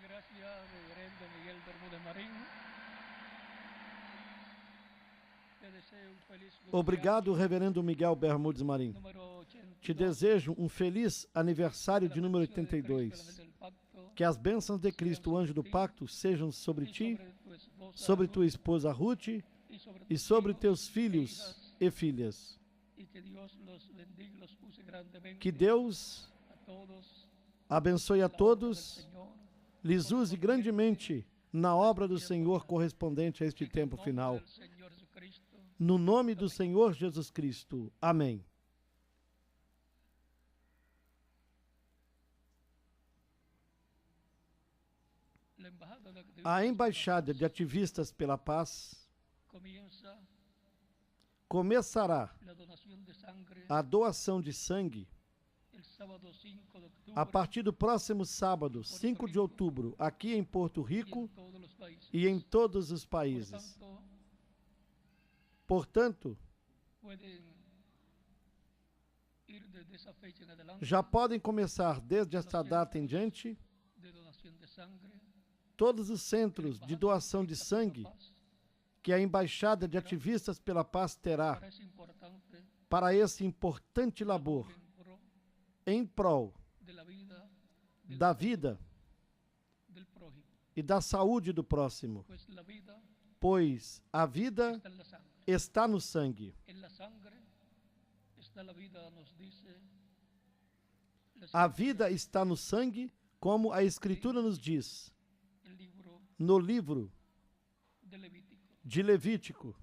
gracias, reverendo Miguel Bermúdez Marín. Te deseo un feliz Obrigado, reverendo Miguel Bermúdez Marim. número 82. Te desejo um feliz aniversário de número 82. Que as bênçãos de Cristo, o anjo do pacto, sejam sobre ti, sobre tua esposa Ruth e sobre teus filhos e filhas. Que Deus abençoe a todos, lhes use grandemente na obra do Senhor correspondente a este tempo final. No nome do Senhor Jesus Cristo. Amém. A Embaixada de Ativistas pela Paz começará a doação de sangue a partir do próximo sábado, 5 de outubro, aqui em Porto Rico e em todos os países. Portanto, já podem começar desde esta data em diante todos os centros de doação de sangue que a Embaixada de Ativistas pela Paz terá para esse importante labor em prol da vida e da saúde do próximo, pois a vida está no sangue. A vida está no sangue, como a Escritura nos diz no livro de Levítico.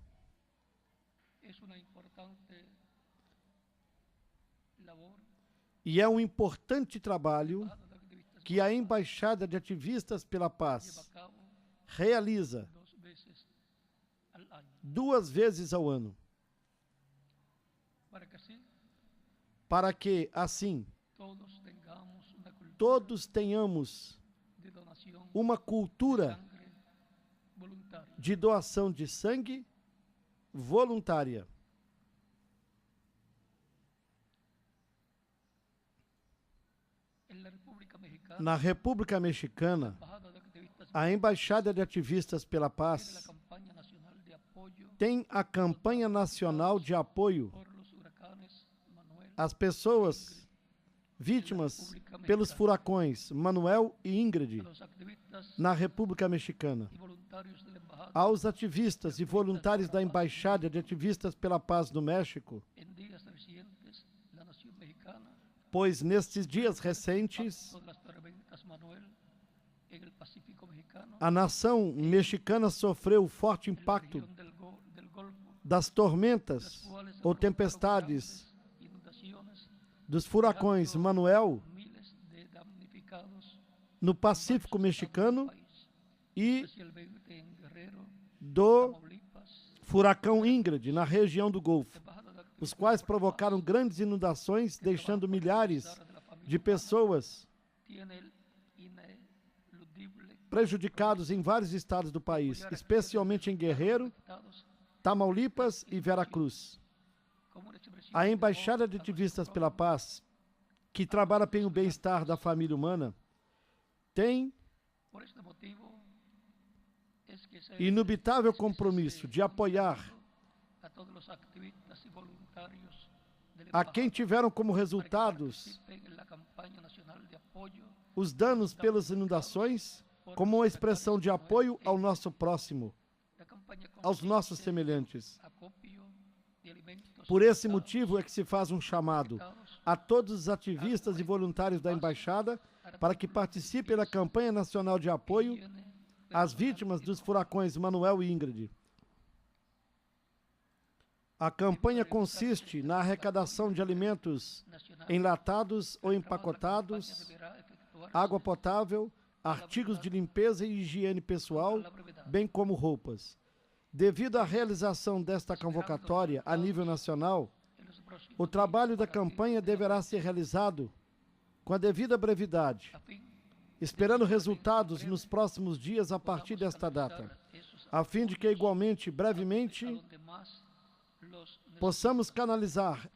E é um importante trabalho que a Embaixada de Ativistas pela Paz realiza 2 vezes ao ano, para que, assim, todos tenhamos uma cultura de doação de sangue voluntária. Na República Mexicana, a Embaixada de Ativistas pela Paz tem a campanha nacional de apoio às pessoas vítimas pelos furacões Manuel e Ingrid na República Mexicana. Aos ativistas e voluntários da Embaixada de Ativistas pela Paz do México, pois nestes dias recentes a nação mexicana sofreu forte impacto das tormentas ou tempestades dos furacões Manuel no Pacífico Mexicano e do furacão Ingrid na região do Golfo, os quais provocaram grandes inundações, deixando milhares de pessoas prejudicados em vários estados do país, especialmente em Guerrero, Tamaulipas e Veracruz. A Embaixada de Ativistas pela Paz, que trabalha pelo bem-estar da família humana, tem inubitável compromisso de apoiar a quem tiveram como resultados os danos pelas inundações, como uma expressão de apoio ao nosso próximo, aos nossos semelhantes. Por esse motivo é que se faz um chamado a todos os ativistas e voluntários da Embaixada para que participem da campanha nacional de apoio às vítimas dos furacões Manuel e Ingrid. A campanha consiste na arrecadação de alimentos enlatados ou empacotados, água potável, artigos de limpeza e higiene pessoal, bem como roupas. Devido à realização desta convocatória a nível nacional, o trabalho da campanha deverá ser realizado com a devida brevidade, esperando resultados nos próximos dias a partir desta data, a fim de que, igualmente, brevemente, possamos canalizar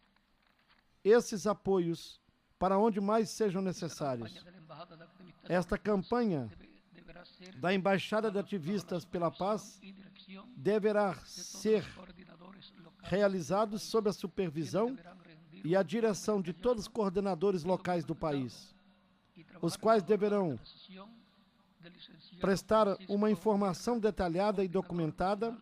esses apoios para onde mais sejam necessários. Esta campanha da Embaixada de Ativistas pela Paz deverá ser realizados sob a supervisão e a direção de todos os coordenadores locais do país, os quais deverão prestar uma informação detalhada e documentada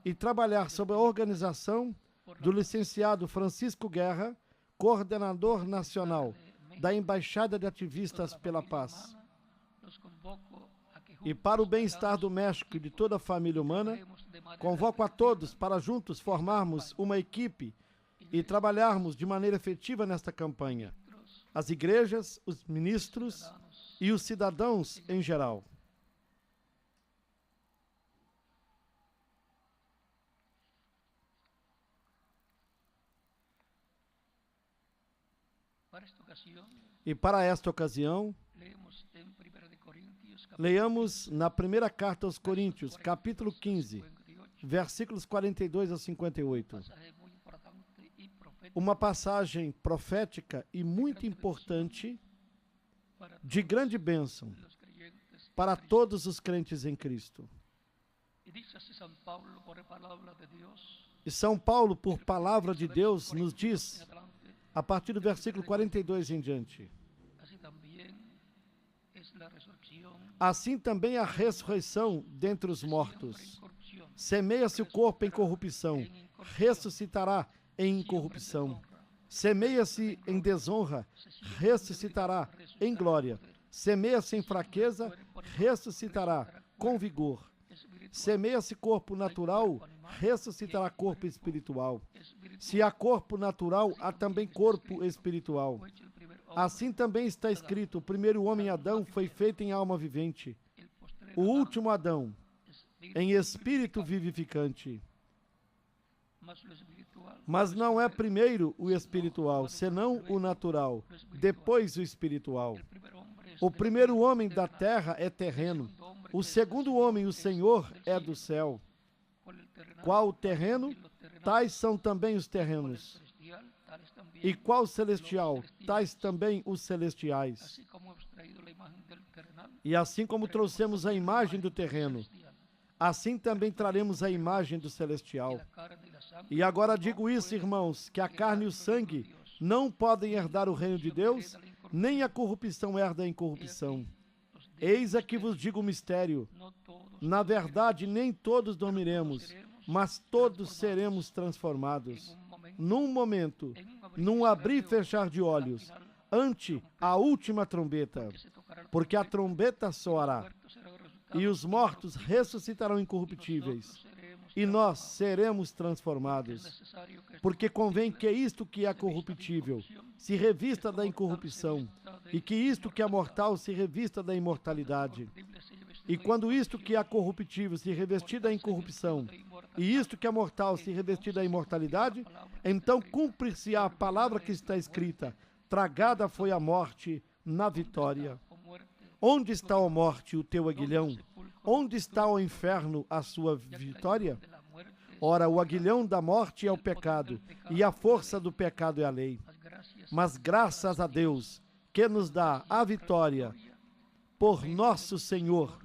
e trabalhar sob a organização do licenciado Francisco Guerra, coordenador nacional da Embaixada de Ativistas pela Paz. E para o bem-estar do México e de toda a família humana, convoco a todos para juntos formarmos uma equipe e trabalharmos de maneira efetiva nesta campanha. As igrejas, os ministros e os cidadãos em geral. E para esta ocasião, leamos na primeira carta aos Coríntios, capítulo 15, versículos 42 a 58. Uma passagem profética e muito importante, de grande bênção para todos os crentes em Cristo. E São Paulo, por palavra de Deus, nos diz, a partir do versículo 42 em diante: assim também a ressurreição dentre os mortos. Semeia-se o corpo em corrupção, ressuscitará em incorrupção. Semeia-se em desonra, ressuscitará em glória. Semeia-se em fraqueza, ressuscitará com vigor. Semeia-se corpo natural, ressuscitará corpo espiritual. Se há corpo natural, há também corpo espiritual. Assim também está escrito: o primeiro homem Adão foi feito em alma vivente. O último Adão, em espírito vivificante. Mas não é primeiro o espiritual, senão o natural, depois o espiritual. O primeiro homem da terra é terreno, o segundo homem, o Senhor, é do céu. Qual o terreno? Tais são também os terrenos. E qual celestial? Tais também os celestiais. E assim como trouxemos a imagem do terreno, assim também traremos a imagem do celestial. E agora digo isso, irmãos, que a carne e o sangue não podem herdar o reino de Deus, nem a corrupção herda a incorrupção. Eis aqui vos digo o mistério. Na verdade, nem todos dormiremos, mas todos seremos transformados. Num momento, num abrir e fechar de olhos, ante a última trombeta, porque a trombeta soará, e os mortos ressuscitarão incorruptíveis, e nós seremos transformados. Porque convém que isto que é corruptível se revista da incorrupção, e que isto que é mortal se revista da imortalidade. E quando isto que é corruptível se revestir da incorrupção, e isto que é mortal se revestir da imortalidade, então cumprir-se-á a palavra que está escrita: tragada foi a morte na vitória. Onde está, ó morte, o teu aguilhão? Onde está, ó inferno, a sua vitória? Ora, o aguilhão da morte é o pecado, e a força do pecado é a lei. Mas graças a Deus, que nos dá a vitória por nosso Senhor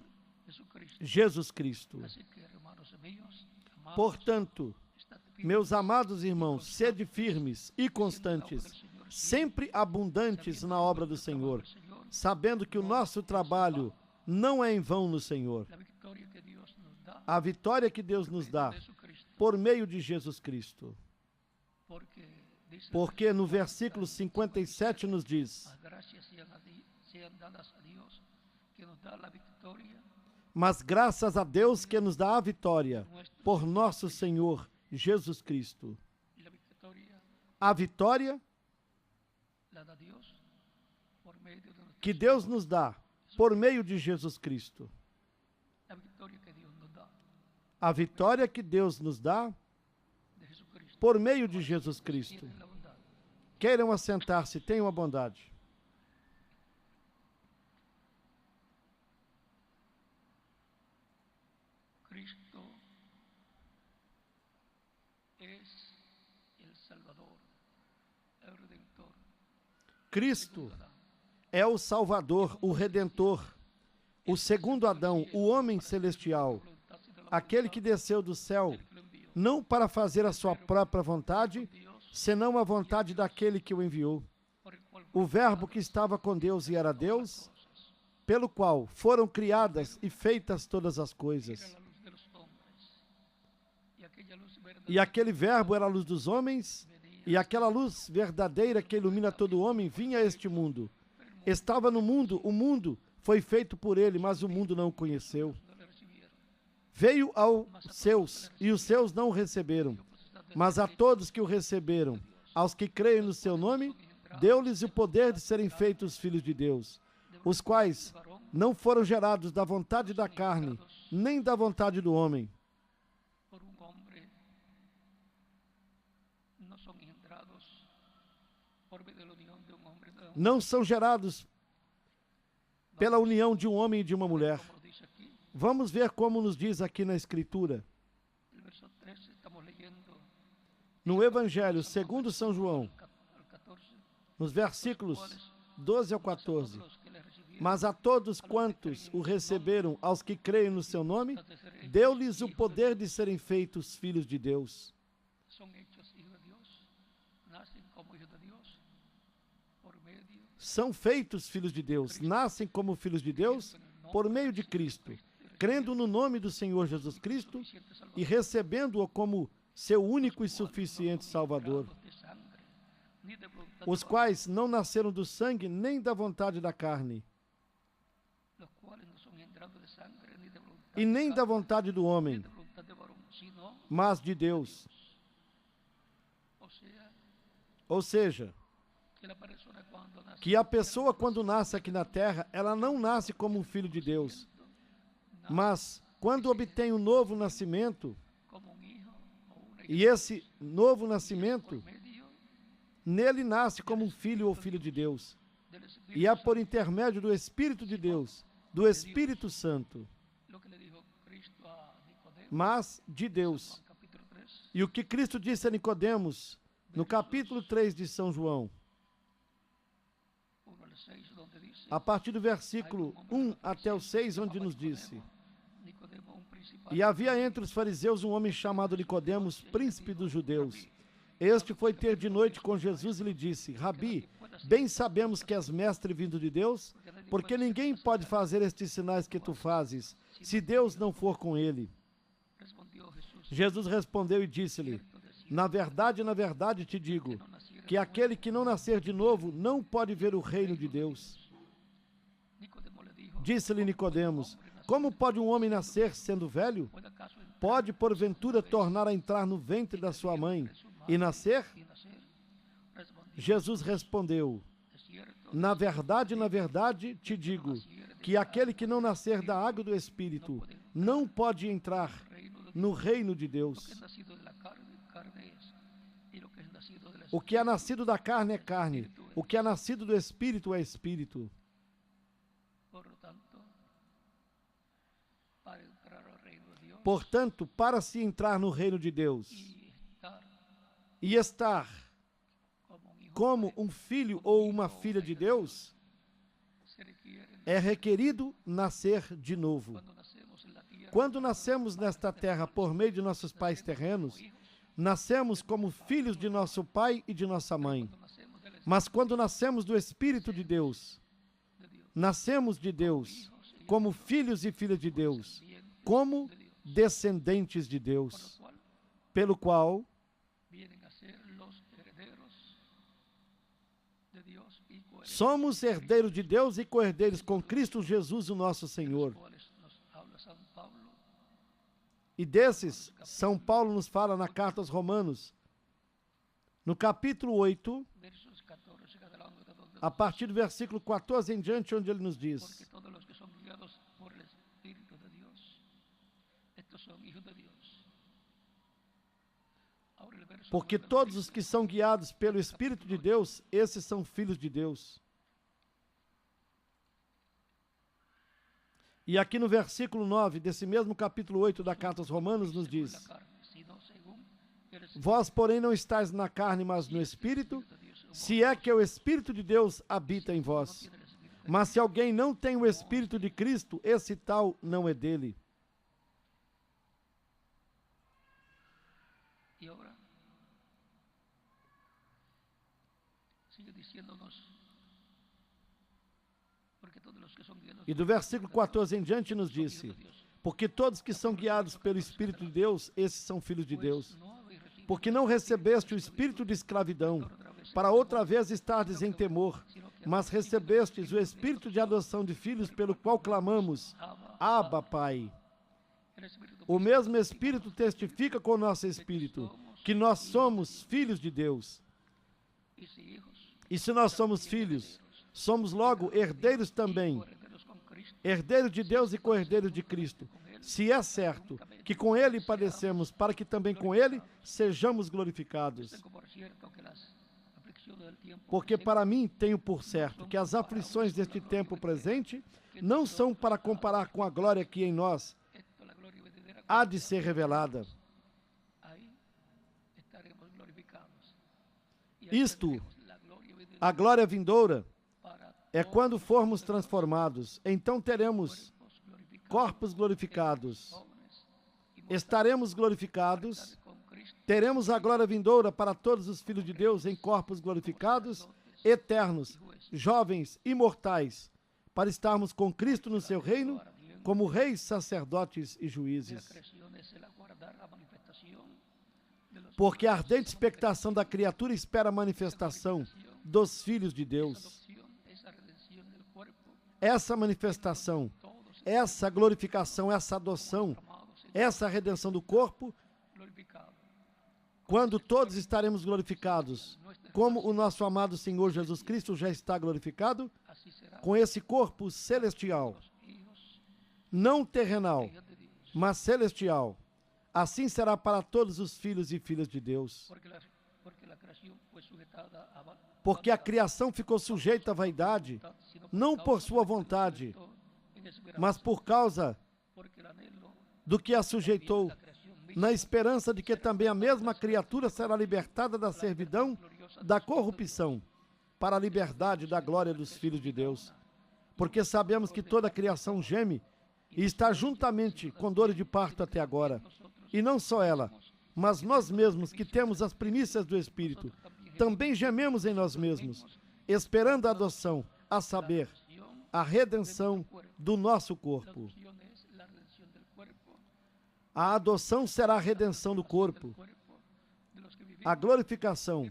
Jesus Cristo. Portanto, meus amados irmãos, sede firmes e constantes, sempre abundantes na obra do Senhor, sabendo que o nosso trabalho não é em vão no Senhor. A vitória que Deus nos dá por meio de Jesus Cristo. Porque no versículo 57 nos diz: mas graças a Deus que nos dá a vitória por nosso Senhor Jesus Cristo. A vitória que Deus nos dá por meio de Jesus Cristo. A vitória que Deus nos dá por meio de Jesus Cristo. Queiram assentar-se, tenham a bondade. Cristo é o Salvador, o Redentor, o segundo Adão, o homem celestial, aquele que desceu do céu, não para fazer a sua própria vontade, senão a vontade daquele que o enviou. O Verbo que estava com Deus e era Deus, pelo qual foram criadas e feitas todas as coisas. E aquele Verbo era a luz dos homens, e aquela luz verdadeira que ilumina todo homem vinha a este mundo. Estava no mundo, o mundo foi feito por ele, mas o mundo não o conheceu. Veio aos seus, e os seus não o receberam. Mas a todos que o receberam, aos que creem no seu nome, deu-lhes o poder de serem feitos filhos de Deus, os quais não foram gerados da vontade da carne, nem da vontade do homem. Não são gerados pela união de um homem e de uma mulher. Vamos ver como nos diz aqui na Escritura. No Evangelho segundo São João, nos versículos 12 ao 14. Mas a todos quantos o receberam, aos que creem no seu nome, deu-lhes o poder de serem feitos filhos de Deus. São feitos filhos de Deus, nascem como filhos de Deus por meio de Cristo, crendo no nome do Senhor Jesus Cristo e recebendo-o como seu único e suficiente Salvador, os quais não nasceram do sangue nem da vontade da carne, e nem da vontade do homem, mas de Deus. Ou seja, que a pessoa, quando nasce aqui na terra, ela não nasce como um filho de Deus, mas quando obtém um novo nascimento, e esse novo nascimento, nele nasce como um filho ou filho de Deus, e é por intermédio do Espírito de Deus, do Espírito Santo, mas de Deus. E o que Cristo disse a Nicodemos, no capítulo 3 de São João, a partir do versículo 1 até o 6, onde nos disse: E havia entre os fariseus um homem chamado Nicodemos, príncipe dos judeus. Este foi ter de noite com Jesus e lhe disse: Rabi, bem sabemos que és mestre vindo de Deus, porque ninguém pode fazer estes sinais que tu fazes, se Deus não for com ele. Jesus respondeu e disse-lhe: na verdade te digo, que aquele que não nascer de novo não pode ver o reino de Deus. Disse-lhe Nicodemos: como pode um homem nascer sendo velho? Pode, porventura, tornar a entrar no ventre da sua mãe e nascer? Jesus respondeu: na verdade te digo, que aquele que não nascer da água e do Espírito não pode entrar no reino de Deus. O que é nascido da carne é carne, o que é nascido do Espírito é Espírito. Portanto, para se entrar no reino de Deus e estar como um filho ou uma filha de Deus, é requerido nascer de novo. Quando nascemos nesta terra por meio de nossos pais terrenos, nascemos como filhos de nosso pai e de nossa mãe. Mas quando nascemos do Espírito de Deus, nascemos de Deus como filhos e filhas de Deus, como descendentes de Deus, pelo qual somos herdeiros de Deus e co-herdeiros com Cristo Jesus, o nosso Senhor. E desses, São Paulo nos fala na carta aos Romanos, no capítulo 8, a partir do versículo 14 em diante, onde ele nos diz: porque todos os que são guiados pelo Espírito de Deus, esses são filhos de Deus. E aqui no versículo 9, desse mesmo capítulo 8 da carta aos Romanos, nos diz: vós, porém, não estáis na carne, mas no Espírito, se é que o Espírito de Deus habita em vós. Mas se alguém não tem o Espírito de Cristo, esse tal não é dele. Y ahora sigue diciéndonos, porque todos los que son guiados E do versículo 14 em diante nos son hijos disse: de Dios. porque todos que são guiados pelo Espírito de Deus, esses são filhos de Pues Deus. no habéis recibido Porque não recebeste o espírito de escravidão, para outra vez estardes em temor, mas recebestes o espírito de adoção de filhos, pelo qual clamamos: Abba, Pai. el Espíritu O mesmo Espírito testifica com o nosso espírito que nós somos filhos de Deus. y si hijos, E se nós somos filhos, somos logo herdeiros também, herederos con Cristo, herdeiros de Deus e co-herdeiros de Cristo. Se é certo que com Ele padecemos, para que também com Ele sejamos glorificados. tengo por cierto que las aflicciones del tiempo Porque para mim tenho por certo que as aflições deste tempo presente não são para comparar com a glória que em nós esto, la gloria venidera, há de ser revelada. ahí estaremos glorificados. Y ahí Isto, tendremos la gloria venidera a glória vindoura, para é quando formos transformados. Então teremos cuerpos glorificados, corpos glorificados, jóvenes estaremos glorificados, con Cristo, teremos a glória vindoura para todos os filhos de Deus em corpos glorificados, eternos, jovens, imortais, para estarmos com Cristo no seu reino, como reis, sacerdotes e la juízes. creación es el aguardar la manifestación de los Porque a ardente expectação da criatura espera a manifestação dos filhos de Deus. adopción, esa redención del cuerpo, Essa manifestação, essa glorificação, essa adoção, amados, essa redenção do corpo, glorificado. quando todos estaremos glorificados, como o nosso amado Senhor Jesus Cristo já está glorificado, Así será com esse corpo celestial, los hijos, não terrenal, hijas de Dios, mas celestial. Assim será para todos os filhos e filhas de Deus. porque la creación fue sujetada a Porque a criação ficou sujeita à vaidade, voluntad, sino não causa por sua de vontade, en esperanza, mas por causa porque el anhelo do que a sujeitou, de la creación misma na esperança de que também a mesma criatura será libertada da servidão, da corrupção, para a liberdade da glória dos filhos de Deus. Porque sabemos que toda a criação geme e está juntamente com dores de parto até agora. E não só ela, mas nós mesmos que temos as primícias do Espírito, também gememos em nós mesmos, esperando a adoção, a saber, a redenção do nosso corpo. adopción es la redención del cuerpo, A adoção será a redenção do corpo, de los que vivimos a glorificação,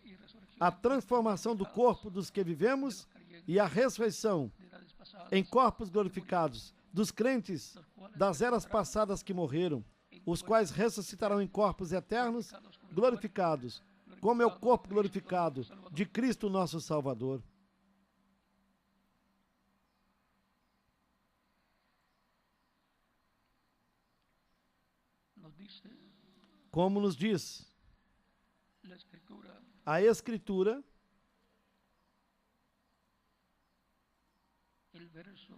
y resurrección a transformação do corpo dos que vivemos e a ressurreição de edades pasadas, em corpos glorificados dos crentes das eras passadas que morreram, os quais ressuscitarão em corpos eternos glorificados, como é o corpo glorificado de Cristo nosso Salvador. nos dice Como nos diz la Escritura, a Escritura, el verso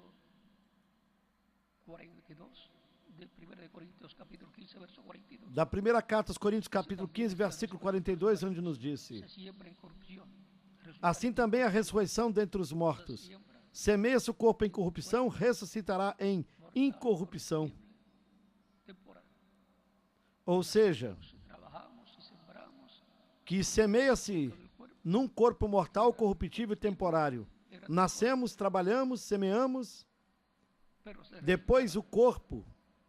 42 de 1 de Corintios capítulo 15, verso 42. da primeira carta aos Coríntios, capítulo 15, versículo 42, onde nos disse: Se siembra en corrupción, assim também a ressurreição dentre os mortos. siembra Semeia-se o corpo em corrupção, ressuscitará em incorrupção. temporal. Ou seja, Si trabajamos y sembramos que semeia-se el cuerpo, num corpo mortal, corruptível e temporário. Nascemos, trabalhamos, semeamos, pero se depois o corpo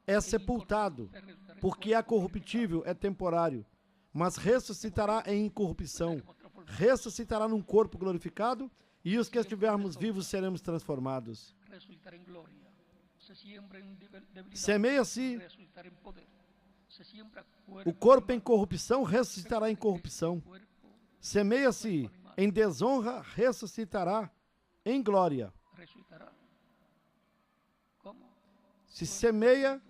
é sepultado, resucitará porque é corruptível, é temporário, mas ressuscitará em incorrupção, ressuscitará num corpo glorificado, e os que estivermos vivos seremos transformados. resucitará en gloria. Se siembra en debilidad, Semeia-se resucitará en poder. Se siembra o corpo em corrupção, ressuscitará em corrupção. cuerpo, Semeia-se em desonra, ressuscitará em glória. resucitará. ¿Cómo? Se semeia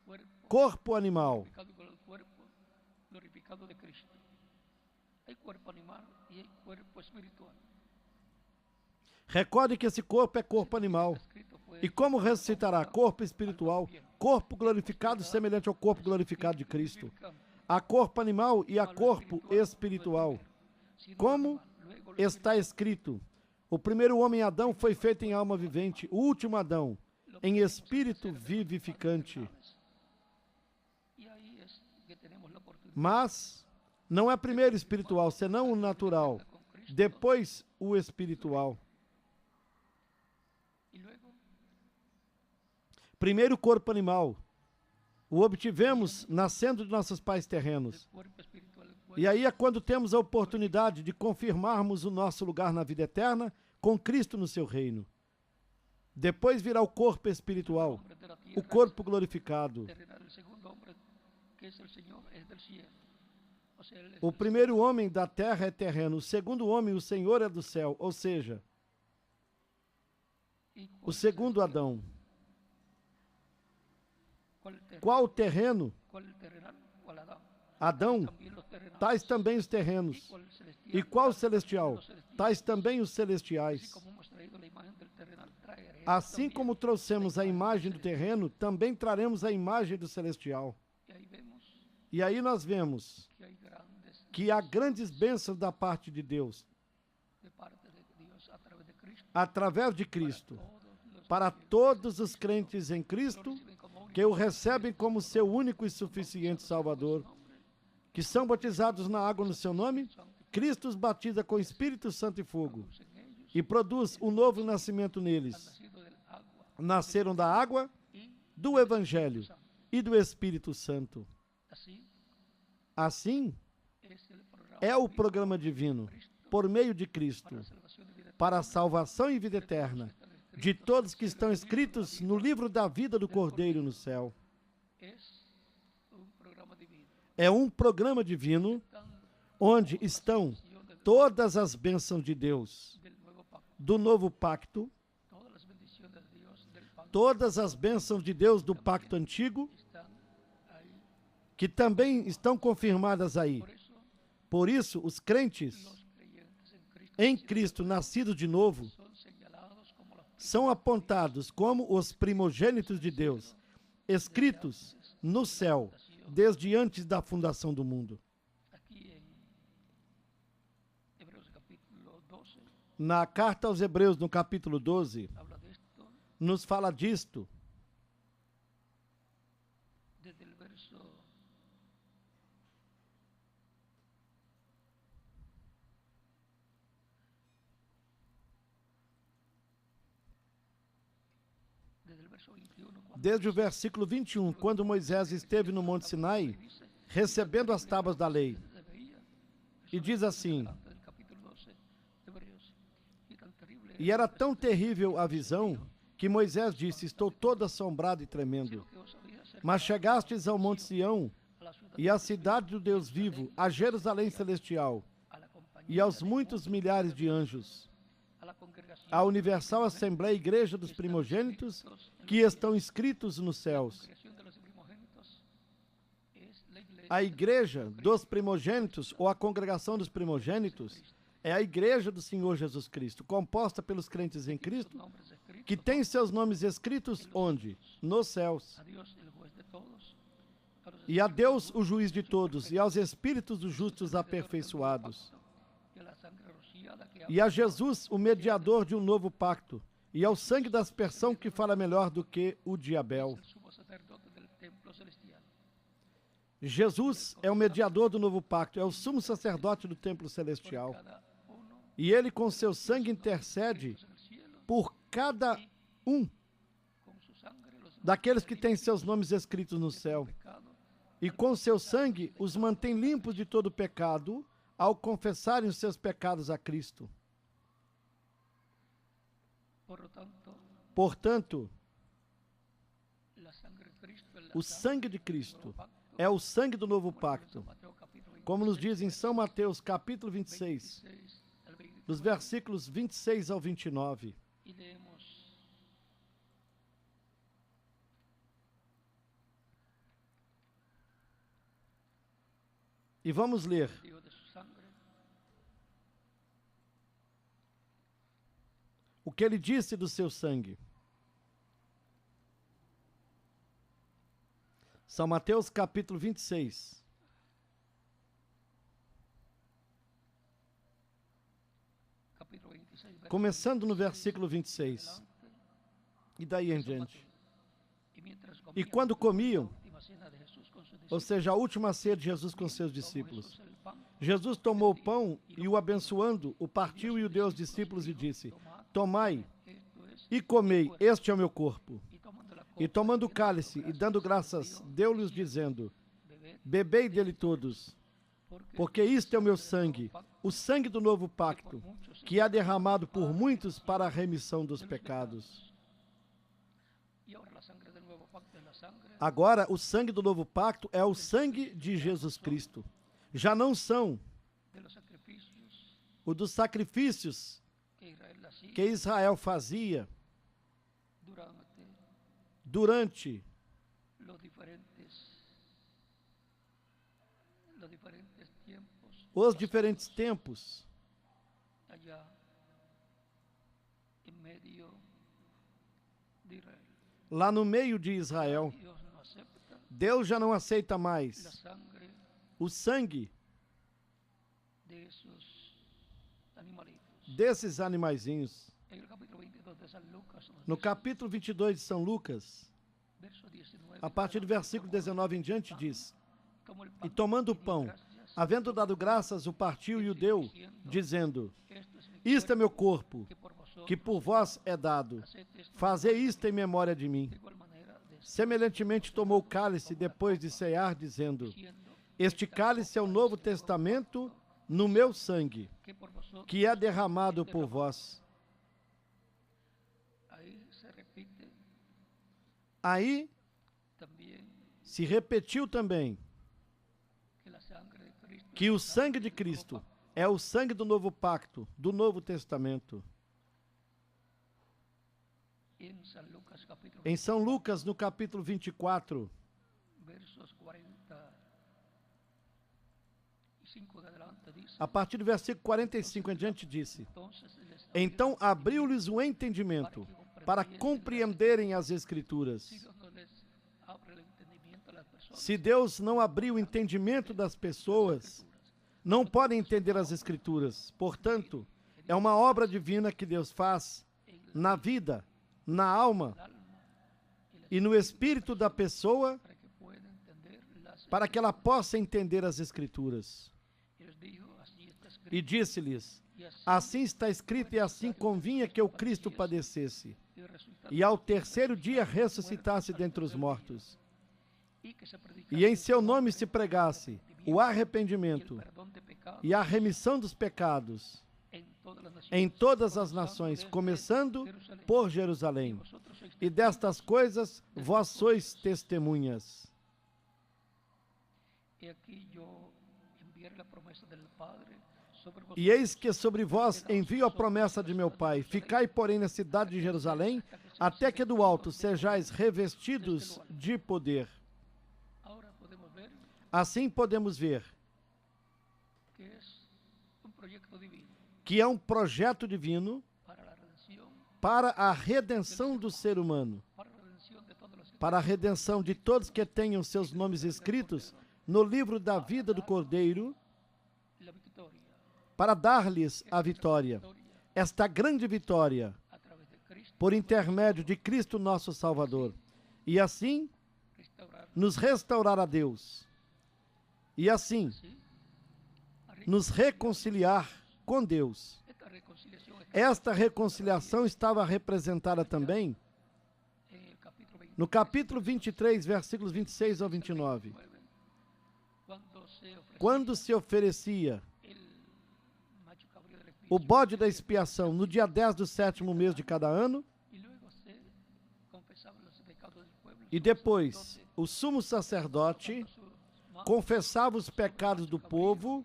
Cuerpo corpo animal, glorificado con el cuerpo glorificado de Cristo. Hay cuerpo animal y hay cuerpo espiritual. recorde que esse corpo é corpo animal. Escrito fue E como ressuscitará? Corpo espiritual, corpo glorificado semelhante ao corpo glorificado de Cristo. Há corpo animal e há corpo espiritual. Como está escrito: O primeiro homem, Adão, foi feito em alma vivente. O último Adão, em espírito vivificante. Mas não é primeiro espiritual, senão o natural. Depois o espiritual. Primeiro o corpo animal. O obtivemos nascendo de nossos pais terrenos. E aí é quando temos a oportunidade de confirmarmos o nosso lugar na vida eterna com Cristo no seu reino. Depois virá o corpo espiritual, o corpo glorificado. O primeiro homem da terra é terreno, o segundo homem, o Senhor, é do céu, ou seja, o segundo Adão. Qual o terreno? Adão, tais também os terrenos. E qual o celestial? Tais também os celestiais. Assim como trouxemos a imagem do terreno, também traremos a imagem do celestial. E aí nós vemos que há grandes bênçãos da parte de Deus, através de Cristo, para todos os crentes em Cristo, que o recebem como seu único e suficiente Salvador, que são batizados na água no seu nome. Cristo os batiza com Espírito Santo e fogo, e produz um novo nascimento neles. Nasceram da água, do Evangelho e do Espírito Santo. Assim, é o programa divino, por meio de Cristo, para a salvação e vida eterna de todos que estão escritos no livro da vida do Cordeiro no céu. É um programa divino onde estão todas as bênçãos de Deus do novo pacto, todas as bênçãos de Deus do pacto antigo, que também estão confirmadas aí. Por isso, os crentes em Cristo, nascidos de novo, são apontados como os primogênitos de Deus, escritos no céu, desde antes da fundação do mundo. Na carta aos Hebreus, no capítulo 12, nos fala disto. Desde o versículo 21, quando Moisés esteve no Monte Sinai, recebendo as tábuas da lei. E diz assim: e era tão terrível a visão, que Moisés disse: estou todo assombrado e tremendo. Mas chegastes ao Monte Sião, e à cidade do Deus vivo, a Jerusalém celestial, e aos muitos milhares de anjos, a universal Assembleia Igreja dos Primogênitos, que estão inscritos nos céus. A Igreja dos Primogênitos, ou a Congregação dos Primogênitos, é a Igreja do Senhor Jesus Cristo, composta pelos crentes em Cristo, que tem seus nomes escritos onde? Nos céus. E a Deus, o juiz de todos, e aos espíritos dos justos aperfeiçoados. E a Jesus, o mediador de um novo pacto, e ao sangue da aspersão que fala melhor do que o de Abel. Jesus é o mediador do novo pacto, é o sumo sacerdote do templo celestial. E ele com seu sangue intercede por cada um daqueles que têm seus nomes escritos no céu. E com seu sangue os mantém limpos de todo pecado, ao confessarem os seus pecados a Cristo. Portanto, o sangue de Cristo é o sangue do novo pacto, como nos diz em São Mateus, capítulo 26, dos versículos 26 ao 29. E vamos ler. O que ele disse do seu sangue. São Mateus capítulo 26. começando no versículo 26. E daí em diante. E quando comiam, ou seja, a última ceia de Jesus com seus discípulos, Jesus tomou o pão e o abençoando, o partiu e o deu aos discípulos e disse: tomai e comei, este é o meu corpo. E tomando o cálice e dando graças, deu-lhes dizendo: bebei dele todos, porque isto é o meu sangue, o sangue do novo pacto, que é derramado por muitos para a remissão dos pecados. Agora, o sangue do novo pacto é o sangue de Jesus Cristo. Já não são o dos sacrifícios que Israel fazia durante os diferentes tempos, lá no meio de Israel. Deus já não aceita mais o sangue desses animaizinhos. No capítulo 22 de São Lucas, a partir do versículo 19 em diante, diz: e tomando o pão, havendo dado graças, o partiu e o deu, dizendo: isto é meu corpo, que por vós é dado. Fazei isto em memória de mim. Semelhantemente tomou o cálice depois de cear, dizendo: este cálice é o Novo Testamento no meu sangue, que é derramado por vós. Aí se repetiu também que o sangue de Cristo é o sangue do novo pacto, do Novo Testamento. Em São Lucas, no capítulo 24, a partir do versículo 45 em diante, disse: então abriu-lhes o entendimento para compreenderem as Escrituras. Se Deus não abriu o entendimento das pessoas, não podem entender as Escrituras. Portanto, é uma obra divina que Deus faz na vida, na alma e no espírito da pessoa, para que ela possa entender as Escrituras. E disse-lhes: assim está escrito, e assim convinha que o Cristo padecesse, e ao terceiro dia ressuscitasse dentre os mortos, e em seu nome se pregasse o arrependimento e a remissão dos pecados em todas as nações, começando por Jerusalém. E destas coisas vós sois testemunhas. E eis que sobre vós envio a promessa de meu Pai. Ficai, porém, na cidade de Jerusalém, até que do alto sejais revestidos de poder. Assim podemos ver que é um projeto divino para a redenção do ser humano, para a redenção de todos que tenham seus nomes escritos no livro da vida do Cordeiro, para dar-lhes a vitória, esta grande vitória, por intermédio de Cristo nosso Salvador, e assim nos restaurar a Deus, e assim nos reconciliar com Deus. Esta reconciliação estava representada também no capítulo 23, versículos 26 ao 29. Quando se oferecia o bode da expiação no dia 10 do 7º mês de cada ano, e depois o sumo sacerdote confessava os pecados do povo,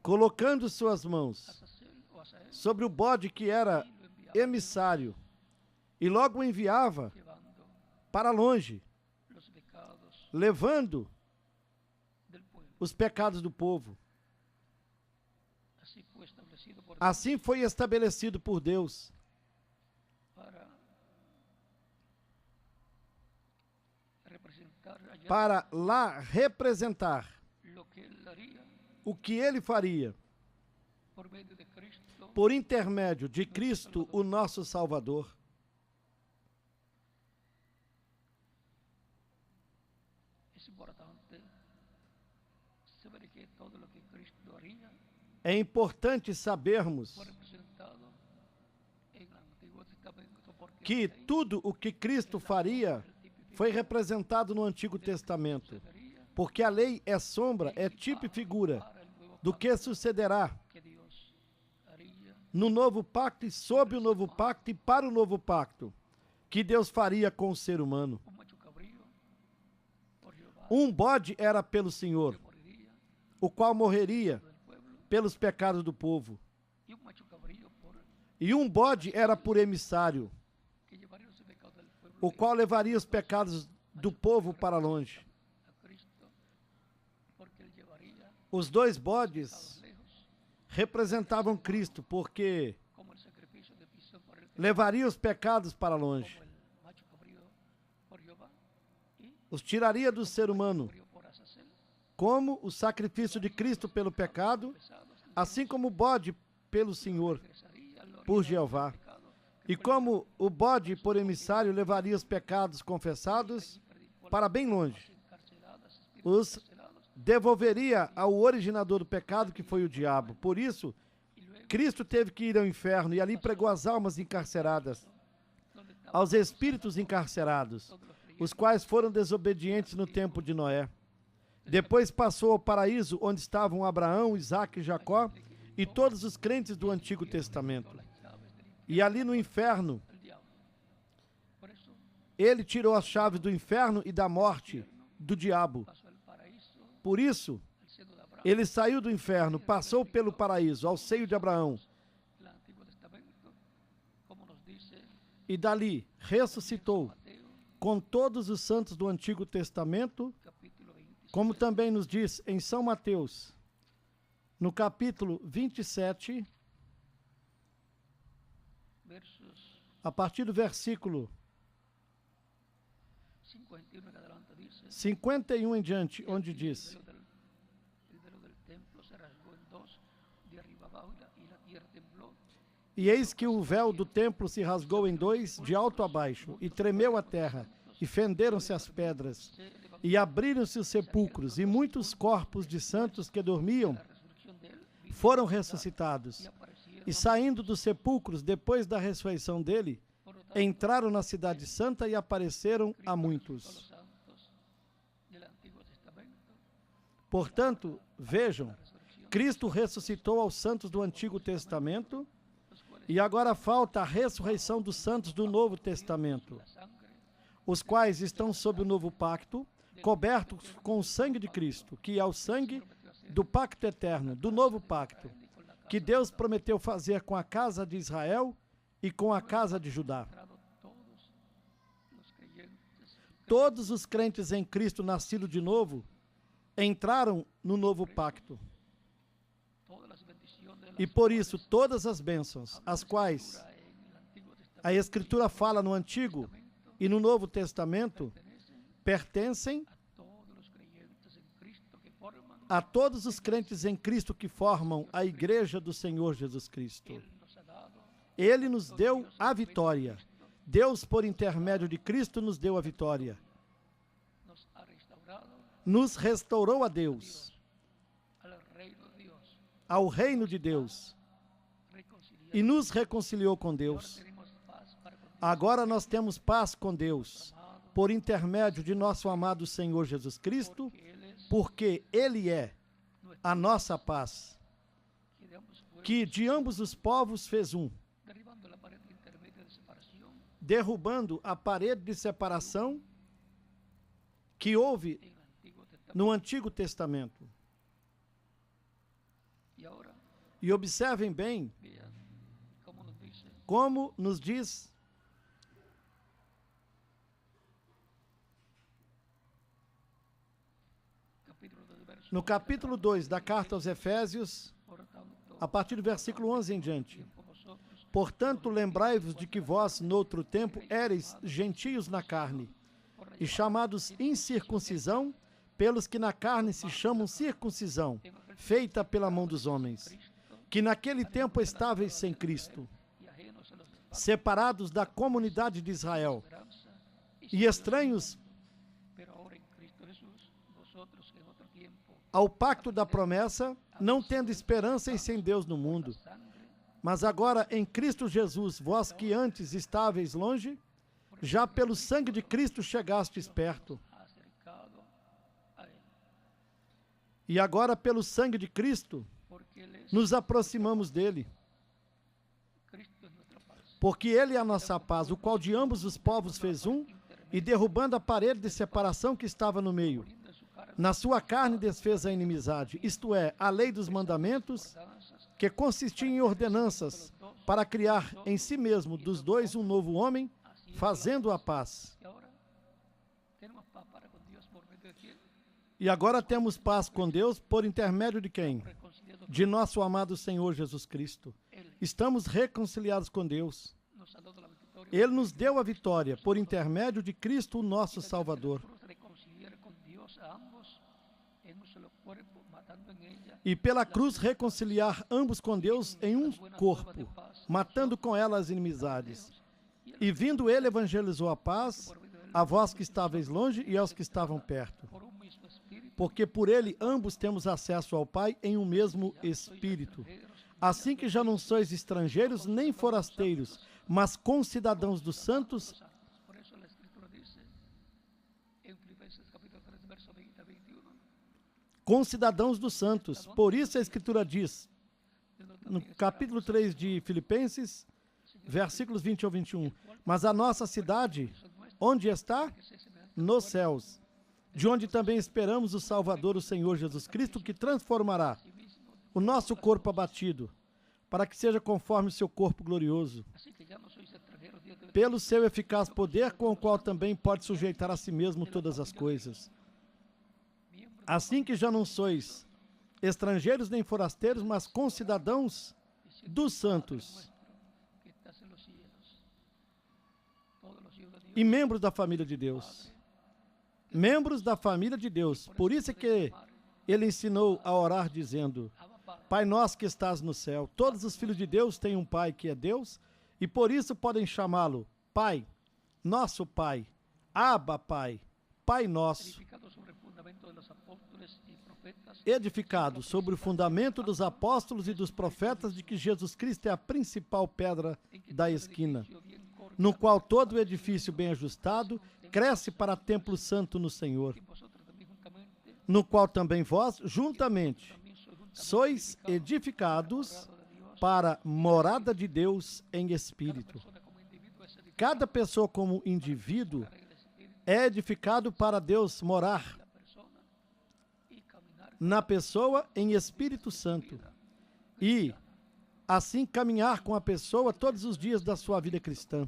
colocando suas mãos sobre o bode que era emissário, e logo o enviava para longe, levando os pecados do povo. Assim foi estabelecido por Deus para lá representar o que ele faria por intermédio de Cristo, o nosso Salvador. É importante sabermos que tudo o que Cristo faria foi representado no Antigo Testamento, porque a lei é sombra, é tipo e figura do que sucederá no novo pacto e sob o novo pacto e para o novo pacto, que Deus faria com o ser humano. Um bode era pelo Senhor, o qual morreria pelos pecados do povo. E um bode era por emissário, o qual levaria os pecados do povo para longe. Os dois bodes representavam Cristo, porque levaria os pecados para longe. Os tiraria do ser humano, como o sacrifício de Cristo pelo pecado, assim como o bode pelo Senhor, por Jeová. E como o bode por emissário levaria os pecados confessados para bem longe, os devolveria ao originador do pecado, que foi o diabo. Por isso, Cristo teve que ir ao inferno e ali pregou as almas encarceradas, aos espíritos encarcerados, os quais foram desobedientes no tempo de Noé. Depois passou ao paraíso, onde estavam Abraão, Isaque e Jacó e todos os crentes do Antigo Testamento. E ali no inferno, ele tirou as chaves do inferno e da morte do diabo. Por isso, ele saiu do inferno, passou pelo paraíso, ao seio de Abraão, e dali ressuscitou com todos os santos do Antigo Testamento, como também nos diz em São Mateus, no capítulo 27, a partir do versículo 51 em diante, onde diz: E eis que o véu do templo se rasgou em dois, de alto a baixo, e tremeu a terra, e fenderam-se as pedras, e abriram-se os sepulcros, e muitos corpos de santos que dormiam foram ressuscitados. E saindo dos sepulcros, depois da ressurreição dele, entraram na cidade santa e apareceram a muitos. Portanto, vejam, Cristo ressuscitou aos santos do Antigo Testamento, e agora falta a ressurreição dos santos do Novo Testamento, os quais estão sob o novo pacto, cobertos com o sangue de Cristo, que é o sangue do pacto eterno, do novo pacto, que Deus prometeu fazer com a casa de Israel e com a casa de Judá. Todos os crentes em Cristo nascidos de novo entraram no novo pacto. E por isso todas as bênçãos, as quais a Escritura fala no Antigo e no Novo Testamento, pertencem a todos os crentes em Cristo que formam a Igreja do Senhor Jesus Cristo. Ele nos deu a vitória. Deus, por intermédio de Cristo, nos deu a vitória. Nos restaurou a Deus, ao reino de Deus, e nos reconciliou com Deus. Agora nós temos paz com Deus, por intermédio de nosso amado Senhor Jesus Cristo, porque Ele é a nossa paz, que de ambos os povos fez um, derrubando a parede de separação que houve no Antigo Testamento. E observem bem como nos diz no capítulo 2 da carta aos Efésios, a partir do versículo 11 em diante. Portanto, lembrai-vos de que vós, noutro tempo, éreis gentios na carne, e chamados incircuncisão, pelos que na carne se chamam circuncisão, feita pela mão dos homens, que naquele tempo estáveis sem Cristo, separados da comunidade de Israel e estranhos ao pacto da promessa, não tendo esperança e sem Deus no mundo. Mas agora em Cristo Jesus, vós que antes estáveis longe, já pelo sangue de Cristo chegastes perto. E agora pelo sangue de Cristo, nos aproximamos dele. Porque ele é a nossa paz, o qual de ambos os povos fez um, e derrubando a parede de separação que estava no meio, na sua carne desfez a inimizade, isto é, a lei dos mandamentos, que consistia em ordenanças, para criar em si mesmo dos dois um novo homem, fazendo a paz. E agora temos paz com Deus por intermédio de quem? De nosso amado Senhor Jesus Cristo. Estamos reconciliados com Deus. Ele nos deu a vitória por intermédio de Cristo, o nosso Salvador. E pela cruz reconciliar ambos com Deus em um corpo, matando com ela as inimizades. E vindo ele evangelizou a paz, a vós que estáveis longe e aos que estavam perto. Porque por ele ambos temos acesso ao Pai em um mesmo Espírito. Assim que já não sois estrangeiros nem forasteiros, mas concidadãos dos santos, concidadãos dos santos. Por isso a Escritura diz, no capítulo 3 de Filipenses, versículos 20 ao 21, mas a nossa cidade, onde está? Nos céus, de onde também esperamos o Salvador, o Senhor Jesus Cristo, que transformará o nosso corpo abatido, para que seja conforme o seu corpo glorioso, pelo seu eficaz poder, com o qual também pode sujeitar a si mesmo todas as coisas. Assim que já não sois estrangeiros nem forasteiros, mas concidadãos dos santos e membros da família de Deus. Membros da família de Deus. Por isso é que ele ensinou a orar dizendo, Pai nosso que estás no céu. Todos os filhos de Deus têm um Pai que é Deus, e por isso podem chamá-lo Pai, nosso Pai, Abba Pai, Pai nosso. Edificado sobre o fundamento dos apóstolos e dos profetas, de que Jesus Cristo é a principal pedra da esquina, no qual todo o edifício bem ajustado cresce para templo santo no Senhor, no qual também vós, juntamente, sois edificados para morada de Deus em espírito. Cada pessoa como indivíduo é edificado para Deus morar na pessoa em Espírito Santo e assim caminhar com a pessoa todos os dias da sua vida cristã.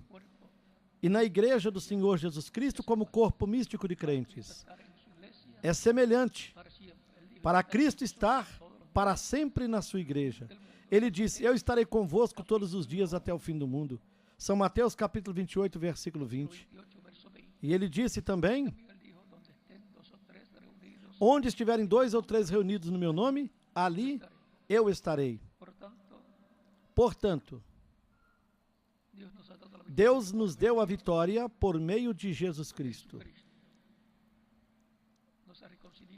E na igreja do Senhor Jesus Cristo como corpo místico de crentes. É semelhante para Cristo estar para sempre na sua igreja. Ele disse, eu estarei convosco todos os dias até o fim do mundo. São Mateus capítulo 28, versículo 20. E ele disse também, onde estiverem 2 ou 3 reunidos no meu nome, ali eu estarei. Portanto, Deus nos deu a vitória por meio de Jesus Cristo.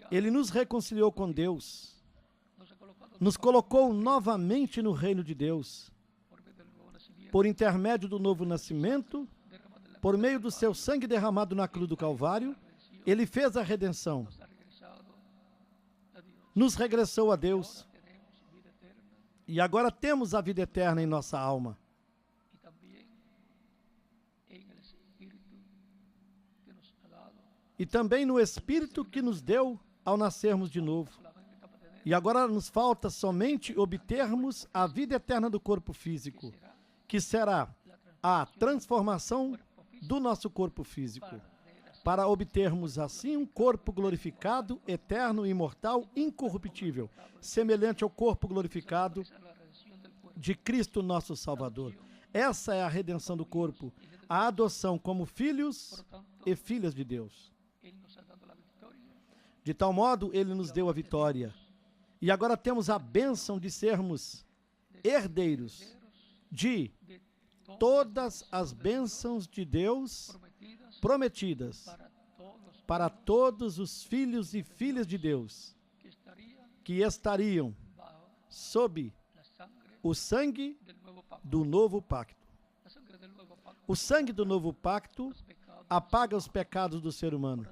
Ele nos reconciliou com Deus, nos colocou novamente no reino de Deus, por intermédio do novo nascimento, por meio do seu sangue derramado na cruz do Calvário, ele fez a redenção. Nos regressou a Deus. E agora temos a vida eterna em nossa alma. E também no Espírito que nos deu ao nascermos de novo. E agora nos falta somente obtermos a vida eterna do corpo físico, que será a transformação do nosso corpo físico, para obtermos assim um corpo glorificado, eterno, imortal, incorruptível, semelhante ao corpo glorificado de Cristo nosso Salvador. Essa é a redenção do corpo, a adoção como filhos e filhas de Deus. De tal modo, ele nos deu a vitória. E agora temos a bênção de sermos herdeiros de todas as bênçãos de Deus prometidas para todos os filhos e filhas de Deus que estariam sob o sangue do novo pacto. O sangue do novo pacto apaga os pecados do ser humano.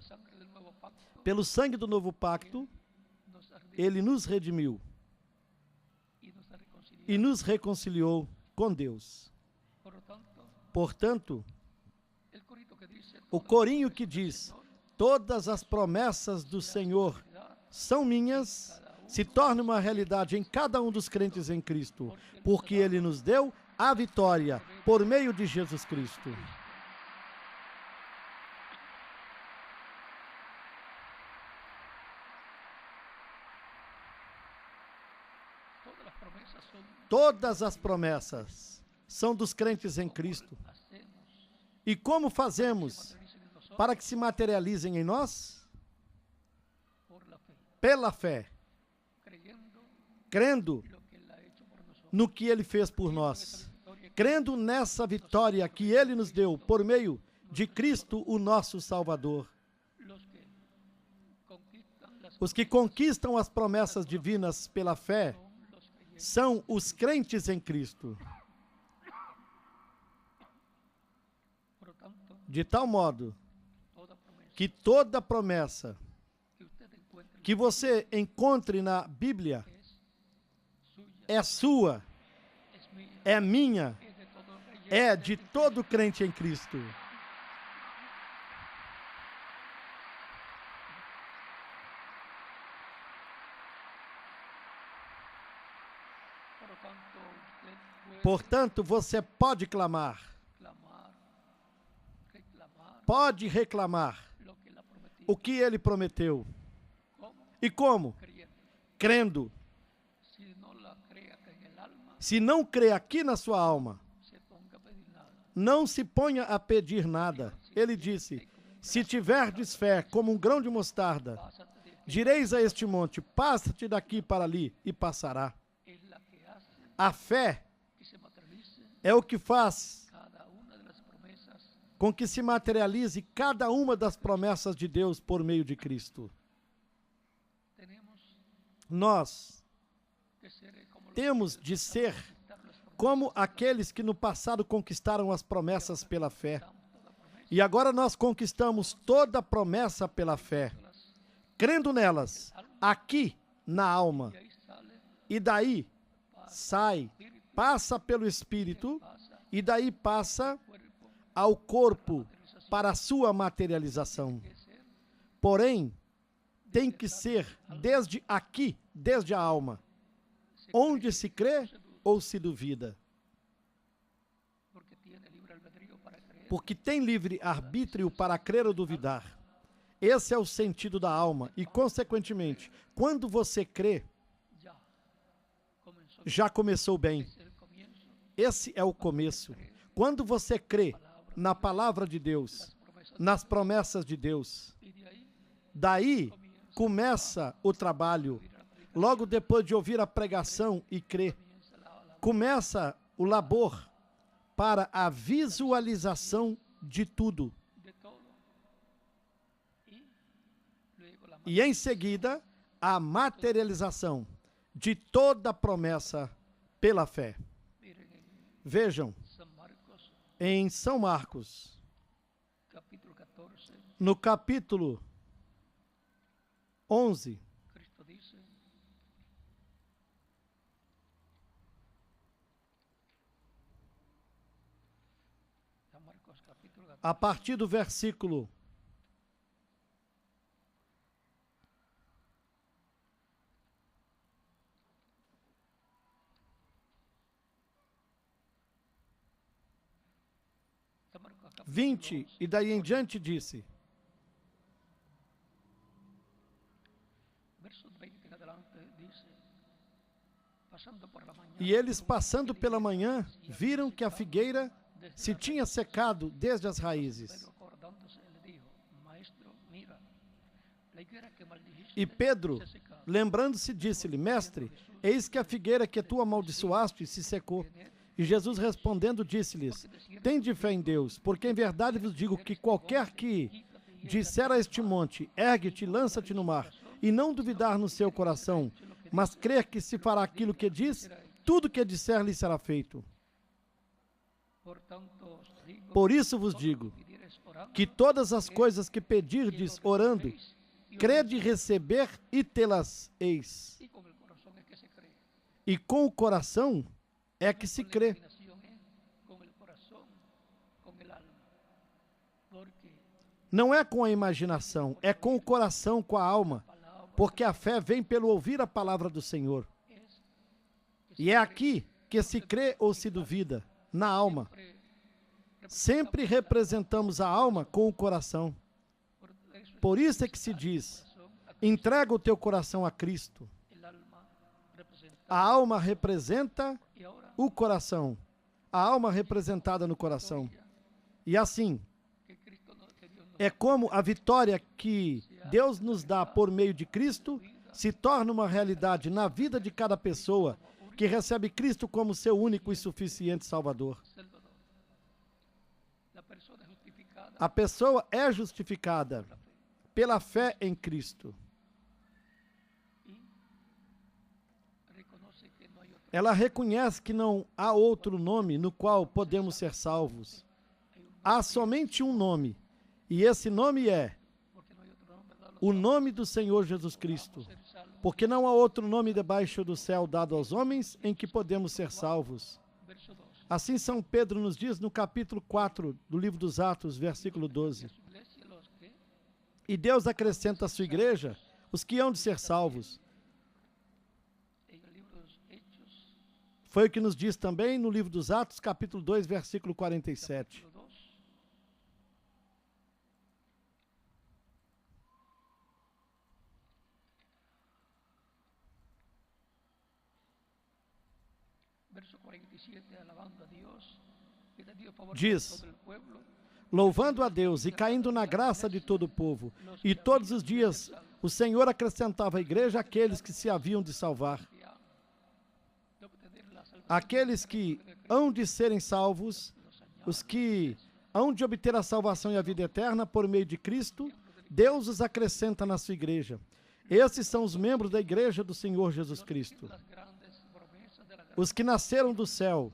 Pelo sangue do novo pacto, ele nos redimiu e nos reconciliou com Deus. Portanto, o corinho que diz: todas as promessas do Senhor são minhas, se torna uma realidade em cada um dos crentes em Cristo, porque Ele nos deu a vitória por meio de Jesus Cristo. Todas as promessas são dos crentes em Cristo. E como fazemos para que se materializem em nós? Pela fé. Crendo no que Ele fez por nós. Crendo nessa vitória que Ele nos deu por meio de Cristo, o nosso Salvador. Os que conquistam as promessas divinas pela fé são os crentes em Cristo. De tal modo que toda promessa que você encontre na Bíblia é sua, é minha, é de todo crente em Cristo. Portanto, você pode clamar, pode reclamar o que Ele prometeu. E como? Crendo. Se não crê aqui na sua alma, não se ponha a pedir nada. Ele disse: se tiverdes fé como um grão de mostarda, direis a este monte: passa-te daqui para ali, e passará. A fé é o que faz com que se materialize cada uma das promessas de Deus por meio de Cristo. Nós temos de ser como aqueles que no passado conquistaram as promessas pela fé. E agora nós conquistamos toda a promessa pela fé, crendo nelas, aqui na alma. E daí sai, passa pelo Espírito, e daí passa ao corpo para a sua materialização. Porém, tem que ser desde aqui, desde a alma, onde se crê ou se duvida. Porque tem livre arbítrio para crer ou duvidar. Esse é o sentido da alma e, consequentemente, quando você crê, já começou bem. Esse é o começo. Quando você crê na palavra de Deus, nas promessas de Deus, daí começa o trabalho. Logo depois de ouvir a pregação e crer, começa o labor para a visualização de tudo. E em seguida, a materialização de toda a promessa pela fé. Vejam, em São Marcos, no capítulo 11, a partir do versículo 20, e daí em diante disse: e eles, passando pela manhã, viram que a figueira se tinha secado desde as raízes. E Pedro, lembrando-se, disse-lhe: mestre, Eis que a figueira que tu amaldiçoaste se secou. E Jesus respondendo disse-lhes: tende fé em Deus, porque em verdade vos digo que qualquer que disser a este monte, ergue-te e lança-te no mar, e não duvidar no seu coração, mas crer que se fará aquilo que diz, tudo que disser lhe será feito. Por isso vos digo, que todas as coisas que pedirdes orando, crede receber e tê-las eis. E com o coração é que se crê. Não é com a imaginação, é com o coração, com a alma, porque a fé vem pelo ouvir a palavra do Senhor. E é aqui que se crê ou se duvida, na alma. Sempre representamos a alma com o coração. Por isso é que se diz, entrega o teu coração a Cristo. A alma representa o coração. A alma representada no coração. E assim, é como a vitória que Deus nos dá por meio de Cristo se torna uma realidade na vida de cada pessoa que recebe Cristo como seu único e suficiente Salvador. A pessoa é justificada pela fé em Cristo. Ela reconhece que não há outro nome no qual podemos ser salvos. Há somente um nome, e esse nome é o nome do Senhor Jesus Cristo, porque não há outro nome debaixo do céu dado aos homens em que podemos ser salvos. Assim São Pedro nos diz no capítulo 4 do livro dos Atos, versículo 12. E Deus acrescenta à sua igreja os que hão de ser salvos. Foi o que nos diz também no livro dos Atos, capítulo 2, versículo 47. Diz, louvando a Deus e caindo na graça de todo o povo, e todos os dias o Senhor acrescentava à igreja aqueles que se haviam de salvar. Aqueles que hão de serem salvos, os que hão de obter a salvação e a vida eterna por meio de Cristo, Deus os acrescenta na sua igreja. Esses são os membros da igreja do Senhor Jesus Cristo. Os que nasceram do céu,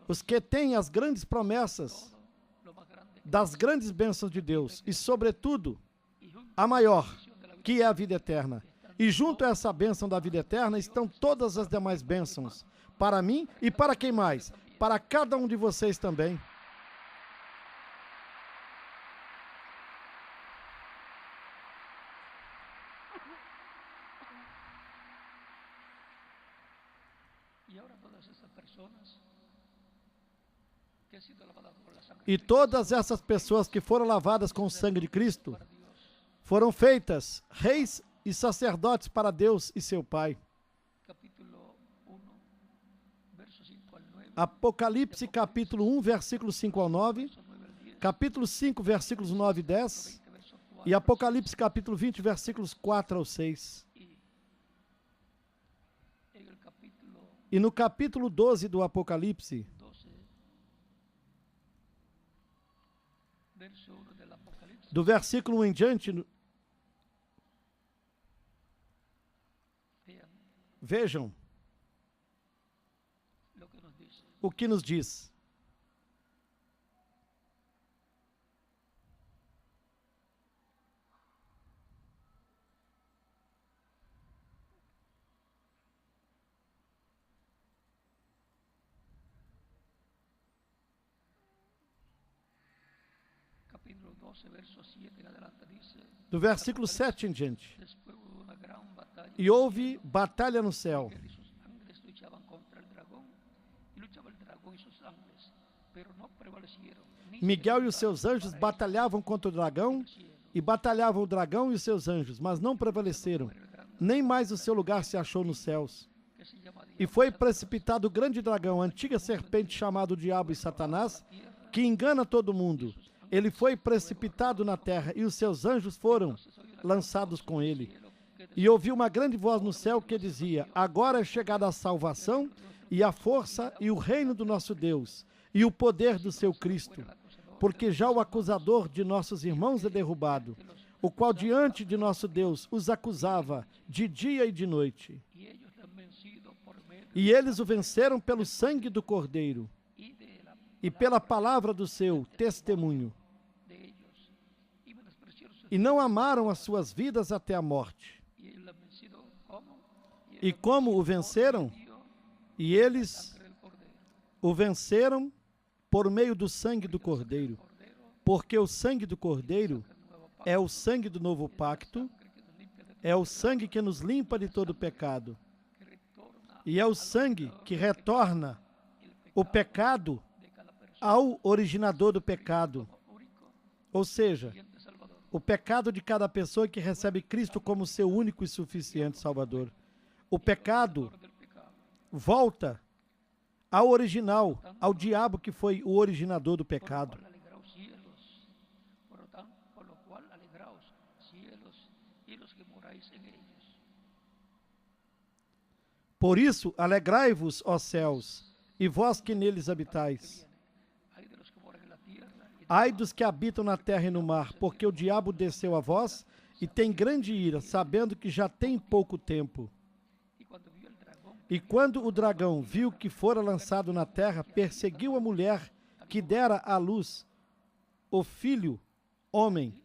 os que têm as grandes promessas das grandes bênçãos de Deus e, sobretudo, a maior, que é a vida eterna. E junto a essa bênção da vida eterna estão todas as demais bênçãos, para mim e para quem mais? Para cada um de vocês também. E todas essas pessoas que foram lavadas com o sangue de Cristo foram feitas reis e sacerdotes para Deus e seu Pai. Apocalipse capítulo 1, versículos 5 ao 9, capítulo 5, versículos 9 e 10, e Apocalipse capítulo 20, versículos 4 ao 6. E no capítulo 12 do Apocalipse, do versículo 1 em diante, vejam o que nos diz. Do versículo 7 em diante. E houve batalha no céu. Miguel e os seus anjos batalhavam contra o dragão, e batalhavam o dragão e os seus anjos, mas não prevaleceram, nem mais o seu lugar se achou nos céus. E foi precipitado o grande dragão, a antiga serpente chamado Diabo e Satanás, que engana todo mundo. Ele foi precipitado na terra, e os seus anjos foram lançados com ele. E ouvi uma grande voz no céu que dizia: agora é chegada a salvação e a força e o reino do nosso Deus e o poder do seu Cristo, porque já o acusador de nossos irmãos é derrubado, o qual diante de nosso Deus os acusava de dia e de noite. E eles o venceram pelo sangue do Cordeiro e pela palavra do seu testemunho. E não amaram as suas vidas até a morte. E como o venceram? E eles o venceram por meio do sangue do Cordeiro, porque o sangue do Cordeiro é o sangue do novo pacto, é o sangue que nos limpa de todo pecado, e é o sangue que retorna o pecado ao originador do pecado, ou seja, o pecado de cada pessoa que recebe Cristo como seu único e suficiente Salvador. O pecado volta ao original, ao diabo que foi o originador do pecado. Por isso, alegrai-vos, ó céus, e vós que neles habitais. Ai dos que habitam na terra e no mar, porque o diabo desceu a vós e tem grande ira, sabendo que já tem pouco tempo. E quando o dragão viu que fora lançado na terra, perseguiu a mulher que dera à luz o filho, homem.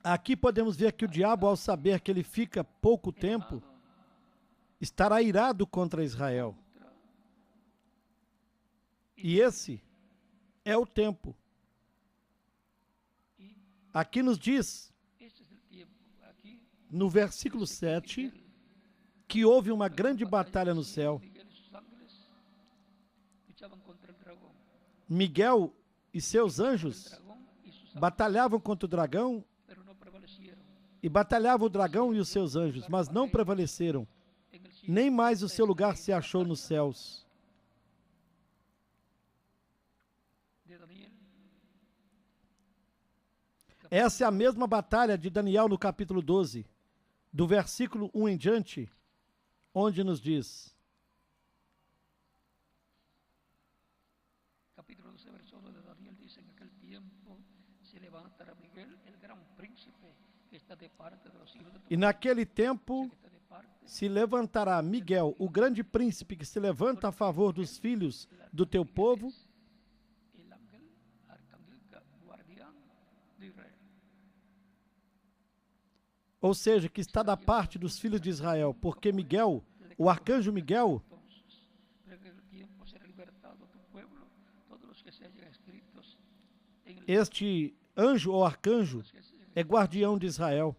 Aqui podemos ver que o diabo, ao saber que ele fica pouco tempo, estará irado contra Israel. E esse é o tempo. Aqui nos diz, no versículo 7, que houve uma grande batalha no céu. Miguel e seus anjos batalhavam contra o dragão, e batalhavam o dragão e os seus anjos, mas não prevaleceram. Nem mais o seu lugar se achou nos céus. Essa é a mesma batalha de Daniel no capítulo 12, do versículo 1 em diante, onde nos diz: capítulo 12, verso 1 de Daniel dice: en aquel tiempo se levantará Miguel, el gran príncipe, que está de parte de los hijos de tu E naquele tempo se levantará Miguel, o grande príncipe que se levanta a favor dos filhos do teu povo, el ángel, arcángel, guardián de Israel. ou seja, que está da parte dos filhos de Israel, porque Miguel, o arcanjo Miguel, este anjo ou arcanjo é guardião de Israel.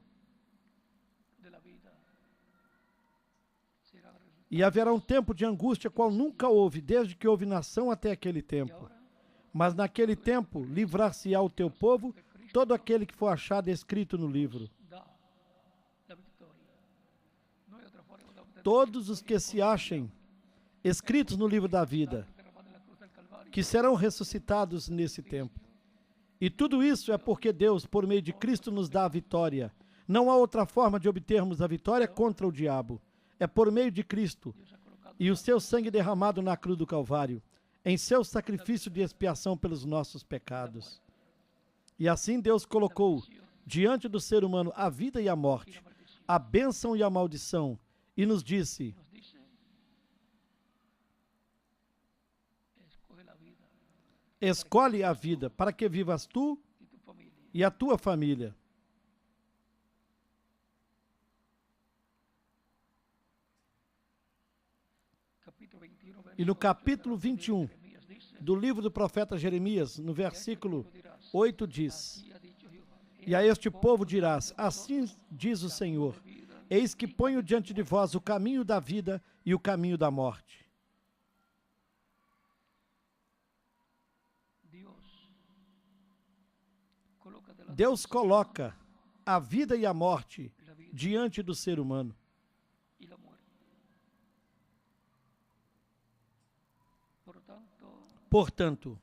E haverá um tempo de angústia qual nunca houve, desde que houve nação até aquele tempo. Mas naquele tempo livrar-se-á o teu povo, todo aquele que for achado escrito no livro. Todos os que se achem escritos no livro da vida, que serão ressuscitados nesse tempo. E tudo isso é porque Deus, por meio de Cristo, nos dá a vitória. Não há outra forma de obtermos a vitória contra o diabo. É por meio de Cristo e o seu sangue derramado na cruz do Calvário, em seu sacrifício de expiação pelos nossos pecados. E assim Deus colocou diante do ser humano a vida e a morte, a bênção e a maldição, e nos disse: escolhe a vida para que vivas tu e a tua família. E no capítulo 21 do livro do profeta Jeremias, no versículo 8 diz: e a este povo dirás, assim diz o Senhor, eis que ponho diante de vós o caminho da vida e o caminho da morte. Deus coloca a vida e a morte diante do ser humano. Portanto,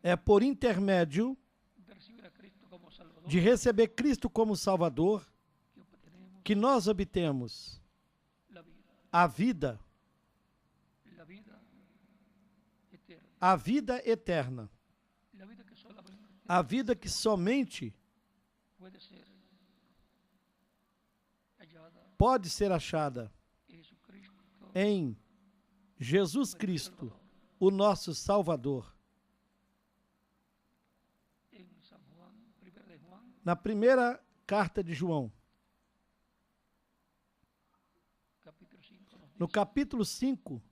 é por intermédio de recibir a Cristo como Salvador de receber Cristo como Salvador que obtenemos que nós obtemos la vida a vida eterna, a vida eterna, la vida que solamente a vida que somente puede ser hallada pode ser achada en Jesucristo, em Jesus Cristo, o nosso Salvador. en San Juan, 1 de Juan, Na primeira carta de João, capítulo 5, nos no dice, capítulo 5,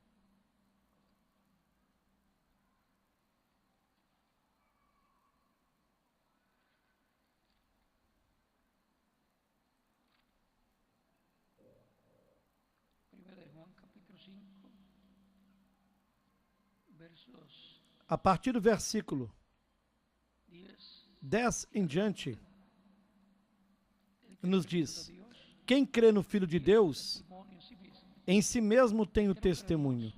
Primera de Juan, capítulo 5, versos a partir do versículo 10, 10 em diante, el que nos cree en diz: Dios, quem crê no Filho de Deus, testimonio en sí mismo. em si mesmo tem o testemunho.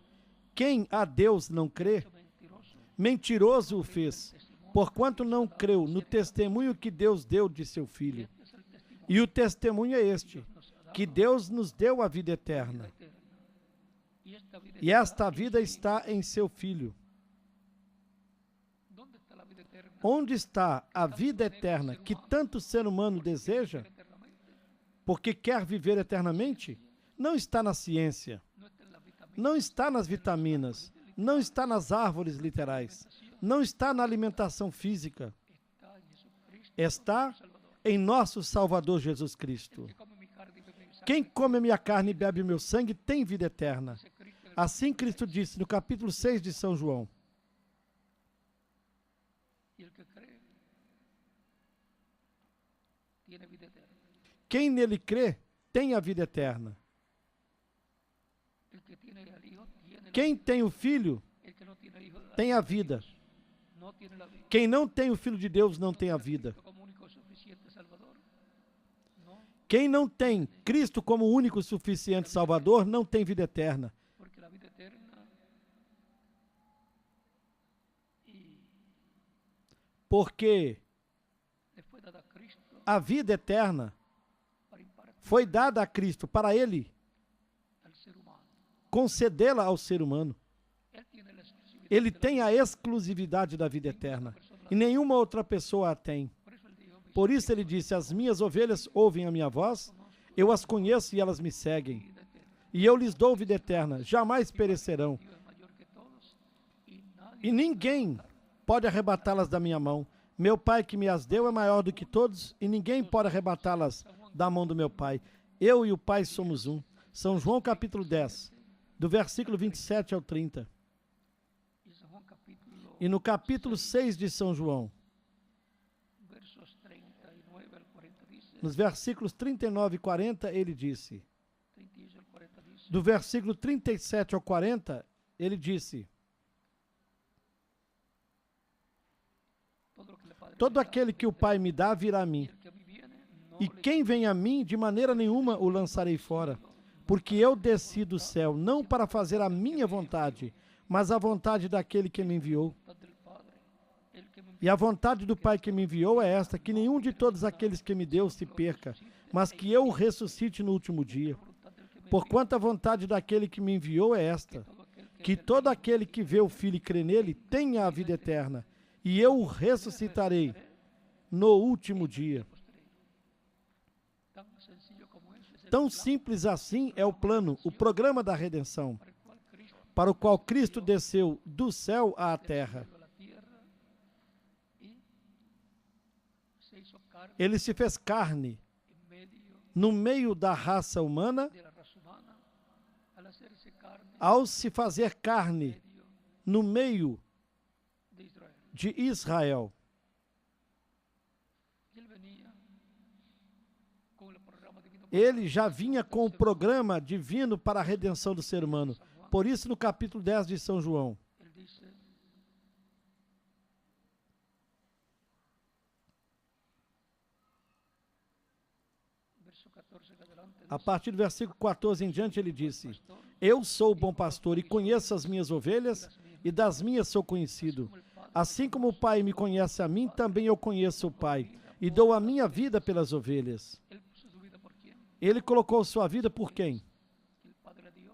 Quem a Deus não crê, Mucho mentiroso, mentiroso o fez, porquanto não creu no testemunho que Deus deu de seu Filho. este es el testimonio E o testemunho é este, que nos ha dado que Deus nos deu a vida la eterna. eterna. E esta vida está em seu Filho. ¿Dónde está la vida eterna? Onde está a vida eterna que tanto ser humano deseja, Eternamente. porque quer viver eternamente? Não está na ciência, No está en la vitamina, não está nas vitaminas, não está nas árvores literais, não está na alimentação física, está en Jesucristo, está Salvador. em nosso Salvador Jesus Cristo. Que come mi carne y bebe mi sangre, Quem come a minha carne e bebe o meu sangue tem vida eterna. dice Cristo en el Assim Cristo disse no capítulo 6 de São João. y el que cree tiene vida eterna. Quem nele crê tem a vida eterna. El que tiene al Hijo tiene la Quem vida. tem o Filho El que no tiene al Hijo tem a vida. no tiene la vida. Quem não tem o Filho de Deus não tem a vida. Cristo como único y suficiente Salvador. No, Quem não tem Cristo como único e suficiente Salvador não tem vida eterna. porque la vida eterna y Porque le fue dada a Cristo a vida eterna para impartir foi dada a Cristo para Ele al ser humano. concedê-la ao ser humano. Él tiene la exclusividad Ele de la tem vida. a exclusividade da vida eterna. E nenhuma outra pessoa a tem. Por eso él dijo, "Mi Por isso ele disse: as minhas ovelhas ouvem a minha voz, eu as conheço e elas me seguem. vida eterna. E eu lhes dou vida eterna, jamais perecerão. Dios es mayor que todos y nadie E ninguém pode arrebatá-las da minha mão. Meu Pai que me as deu é maior do que todos, e ninguém pode arrebatá-las da mão do meu Pai. Eu e o Pai somos um. São João capítulo 10, do versículo 27 ao 30. y San Juan capítulo E no capítulo 6 de São João, versos 39 al 40 dice, nos versículos 39 e 40, ele disse. 38 al 40 dice, Do versículo 37 ao 40, ele disse: todo lo que el Padre todo me da, aquele que o Pai me dá virá a mim. el que a mí viene, no E le quem vem a mim, de maneira nenhuma o lançarei fora. Porque eu desci do céu, não para fazer a minha vontade, mas a vontade daquele que me enviou. voluntad del Padre. El que me E a vontade do Pai que me enviou é esta, que nenhum de todos aqueles que me deu se perca, mas que eu o ressuscite no último dia. voluntad del que me Porquanto a vontade daquele que me enviou é esta, todo aquel que que todo aquele que vê o Filho e crê nele tenha a vida eterna, e eu o ressuscitarei no último dia. tan sencillo como eso es el Tão simples assim é o plano, o programa da redenção, para el cual Cristo para o qual Cristo desceu do céu à terra. vino a la tierra y se hizo carne Ele se fez carne en medio no meio da raça humana, de la raza humana al hacerse carne ao se fazer carne en medio no meio de Israel. de Israel. Y él venía con el programa divino. Ele já vinha com o programa divino para a redenção do ser humano. Por isso, no capítulo 10 de São João, Él dice, verso 14 en adelante, a dice, partir do versículo 14 em diante, ele disse: Eu sou o bom pastor e conheço as minhas ovelhas, e das minhas sou conhecido. Assim como o Pai me conhece a mim, também eu conheço o Pai, e dou a minha vida pelas ovelhas. Él puso su vida por quién? Ele colocou sua vida por quem? El Padre la dio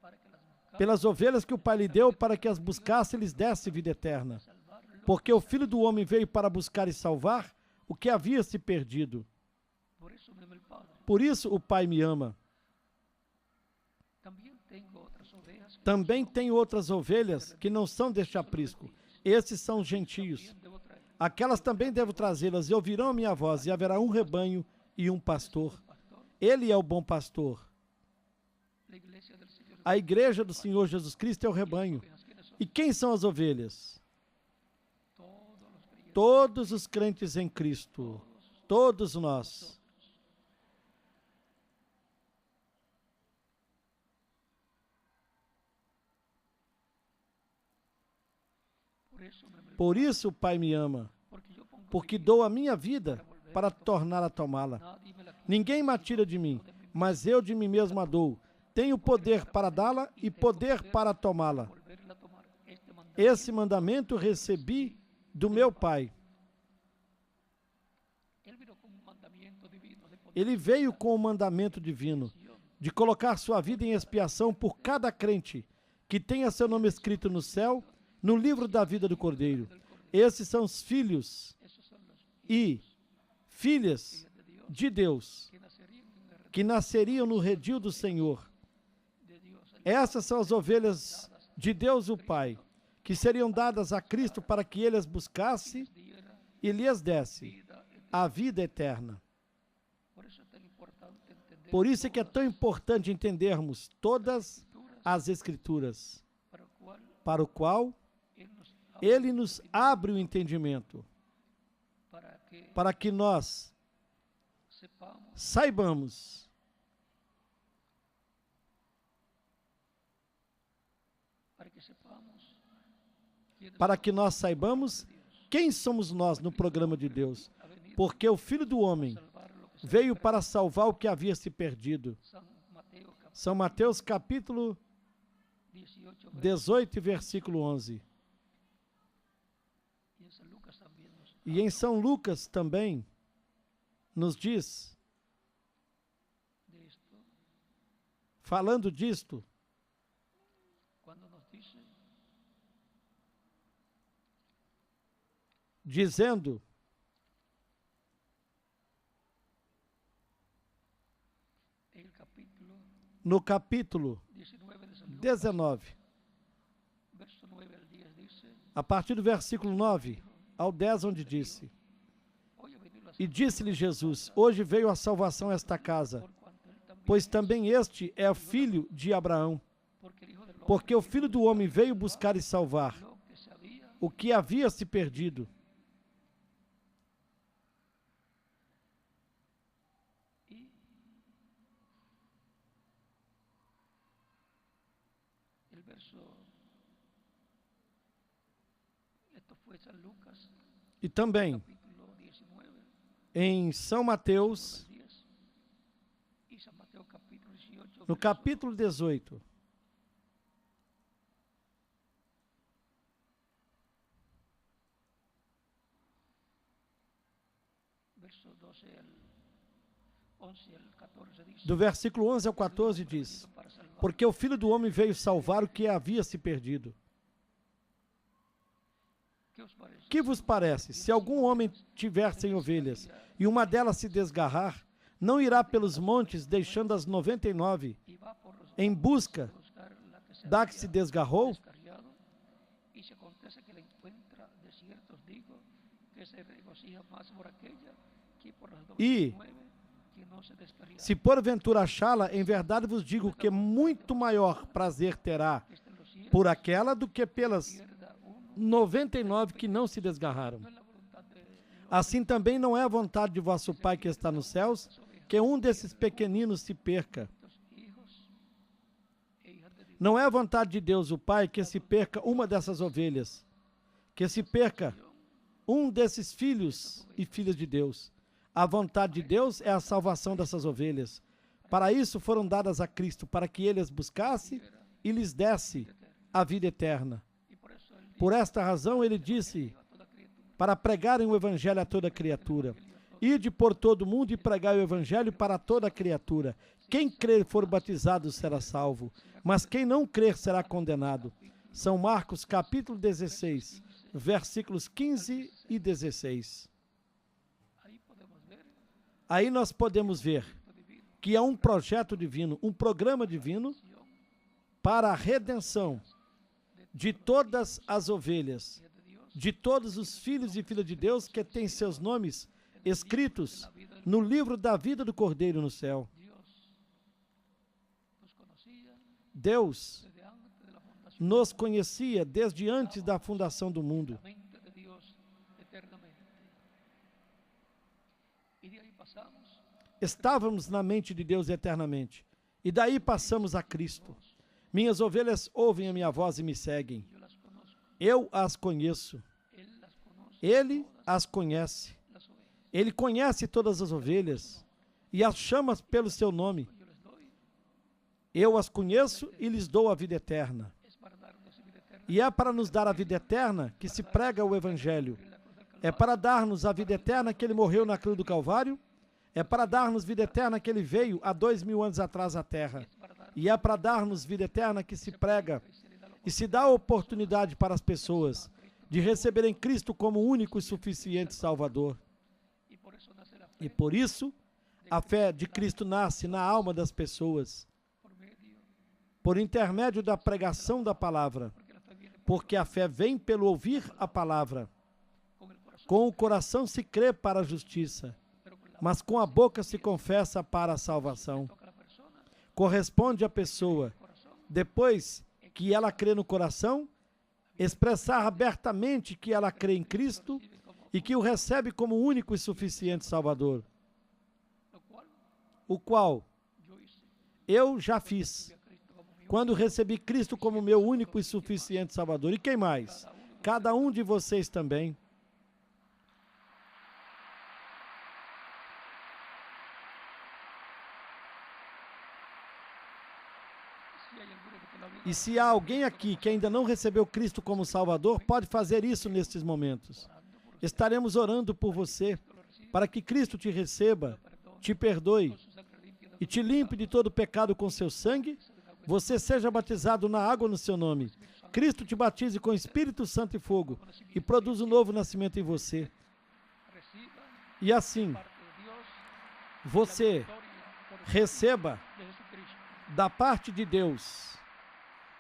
para que las buscara, Pelas ovelhas que o Pai lhe deu, para que as buscasse e lhes desse vida eterna. salvar lo- Porque o Filho do Homem veio para buscar e salvar o que havia se perdido. Por eso me ama el Padre. Por isso o Pai me ama. También tengo otras ovejas que Também tenho outras ovelhas que não são deste aprisco. Esses são os gentios. también debo traer. Aquelas também devo trazê-las, e ouvirão a minha voz, e haverá um rebanho e um pastor. Pastor, Ele é o bom pastor. la iglesia del Señor. A igreja do Senhor Jesus Cristo é o rebanho. Ovejas, ¿quiénes son? E quem são as ovelhas? Todos los creyentes. Todos os crentes em Cristo. Todos nós. Por eso me ama el Por isso o Pai me ama, Porque yo pongo porque mi dou a minha vida para tornar a tomá-la. vida, nadie me la quita. Ninguém me tira de mim, mas eu de mim mesmo a dou. Tenho poder para dá-la e poder para tomá-la. Volverla a tomar. Este mandamiento Esse mandamento recebi do meu Pai. Él vino con un mandamiento divino de poner Ele veio com o mandamento divino de colocar sua vida em expiação por cada crente que tenha seu nome escrito no céu, no livro da vida do Cordeiro. Esses são os filhos esos son los e filhas hijos de Dios de Deus, que nacerían en el que nasceriam no redil do Senhor. de Dios. Essas são as ovelhas de Deus o Pai, que seriam dadas a Cristo para que ele as buscasse Diera e lhes desse vida eterna. a vida eterna. Por eso es tan importante entender Por isso é que é tão importante entendermos todas escrituras as Escrituras, para o cual para o qual Él nos ele nos abre o entendimento, para que nós sepamos saibamos quem somos nós no programa de Deus, porque o Filho do Homem veio para salvar o que havia se perdido. São Mateus capítulo 18, versículo 11. E em São Lucas também nos diz, falando disto, dizendo, no capítulo 19, a partir do versículo 9 ao 10, onde disse: E disse-lhe Jesus: Hoje veio a salvação a esta casa, pois também este é filho de Abraão, porque o Filho do Homem veio buscar e salvar o que havia se perdido. E também em São Mateus, no capítulo 18, do versículo 11 ao 14 diz: Porque o Filho do Homem veio salvar o que havia se perdido. Que vos parece? Se algum homem tiver 100 ovelhas e uma delas se desgarrar, não irá pelos montes deixando as 99 em busca da que se desgarrou? E, se porventura achá-la, em verdade vos digo que muito maior prazer terá por aquela do que pelas 99 que não se desgarraram. Assim também não é a vontade de vosso Pai que está nos céus, que um desses pequeninos se perca. Não é a vontade de Deus o Pai que se perca uma dessas ovelhas, que se perca um desses filhos e filhas de Deus. A vontade de Deus é a salvação dessas ovelhas. Para isso foram dadas a Cristo, para que ele as buscasse e lhes desse a vida eterna. Por esta razão, ele disse, para pregarem o evangelho a toda criatura. Ide por todo o mundo e pregai o evangelho para toda criatura. Quem crer e for batizado será salvo, mas quem não crer será condenado. São Marcos, capítulo 16, versículos 15 e 16. Aí nós podemos ver que há um projeto divino, um programa divino para a redenção de todas as ovelhas, de todos os filhos e filhas de Deus que têm seus nomes escritos no livro da vida do Cordeiro no céu. Deus nos conhecia desde antes da fundação do mundo. Estávamos na mente de Deus eternamente. E daí passamos a Cristo. Minhas ovelhas ouvem a minha voz e me seguem. Eu as conheço. Ele as conhece. Ele conhece todas as ovelhas e as chama pelo seu nome. Eu as conheço e lhes dou a vida eterna. E é para nos dar a vida eterna que se prega o Evangelho. É para dar-nos a vida eterna que ele morreu na cruz do Calvário. É para dar-nos vida eterna que ele veio há 2000 anos atrás à Terra. E é para dar-nos vida eterna que se prega e se dá a oportunidade para as pessoas de receberem Cristo como único e suficiente Salvador. E por isso, a fé de Cristo nasce na alma das pessoas, por intermédio da pregação da palavra, porque a fé vem pelo ouvir a palavra. Com o coração se crê para a justiça, mas com a boca se confessa para a salvação. Corresponde à pessoa, depois que ela crê no coração, expressar abertamente que ela crê em Cristo e que o recebe como único e suficiente Salvador, o qual eu já fiz, quando recebi Cristo como meu único e suficiente Salvador. E quem mais? Cada um de vocês também. E se há alguém aqui que ainda não recebeu Cristo como Salvador, pode fazer isso nestes momentos. Estaremos orando por você, para que Cristo te receba, te perdoe e te limpe de todo pecado com seu sangue, você seja batizado na água no seu nome. Cristo te batize com Espírito Santo e fogo e produza um novo nascimento em você. E assim, você receba da parte de Deus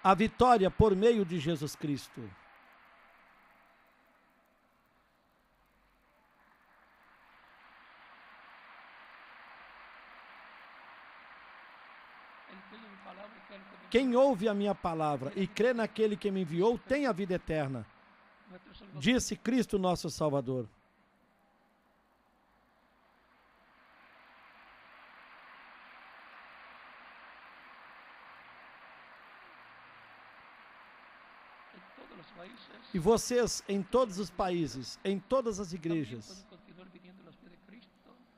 a vitória por meio de Jesus Cristo. Quem ouve a minha palavra e crê naquele que me enviou tem a vida eterna, disse Cristo nosso Salvador. E vocês, em todos os países, em todas as igrejas,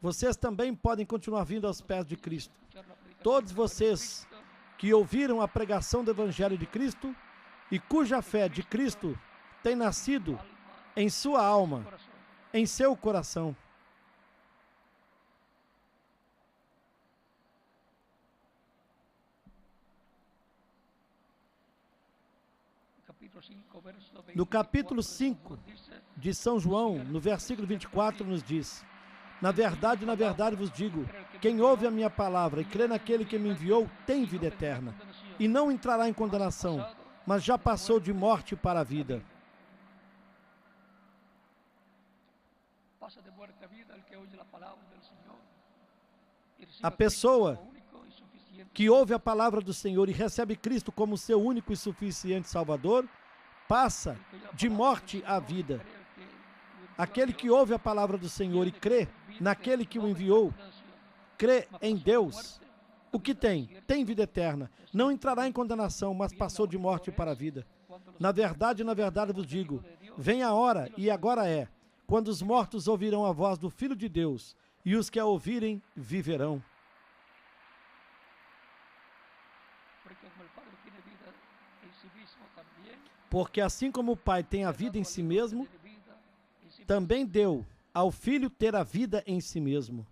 vocês também podem continuar vindo aos pés de Cristo. Todos vocês que ouviram a pregação do Evangelho de Cristo e cuja fé de Cristo tem nascido em sua alma, em seu coração. No capítulo 5 de São João, no versículo 24, nos diz: na verdade vos digo, quem ouve a minha palavra e crê naquele que me enviou, tem vida eterna, e não entrará em condenação, mas já passou de morte para a vida. A pessoa que ouve a palavra do Senhor e recebe Cristo como seu único e suficiente Salvador, passa de morte à vida. Aquele que ouve a palavra do Senhor e crê naquele que o enviou, crê em Deus, o que tem? Tem vida eterna. Não entrará em condenação, mas passou de morte para a vida. Na verdade vos digo, vem a hora, e agora é, quando os mortos ouvirão a voz do Filho de Deus, e os que a ouvirem viverão. Porque assim como o Pai tem a vida em si mesmo, também deu ao Filho ter a vida em si mesmo.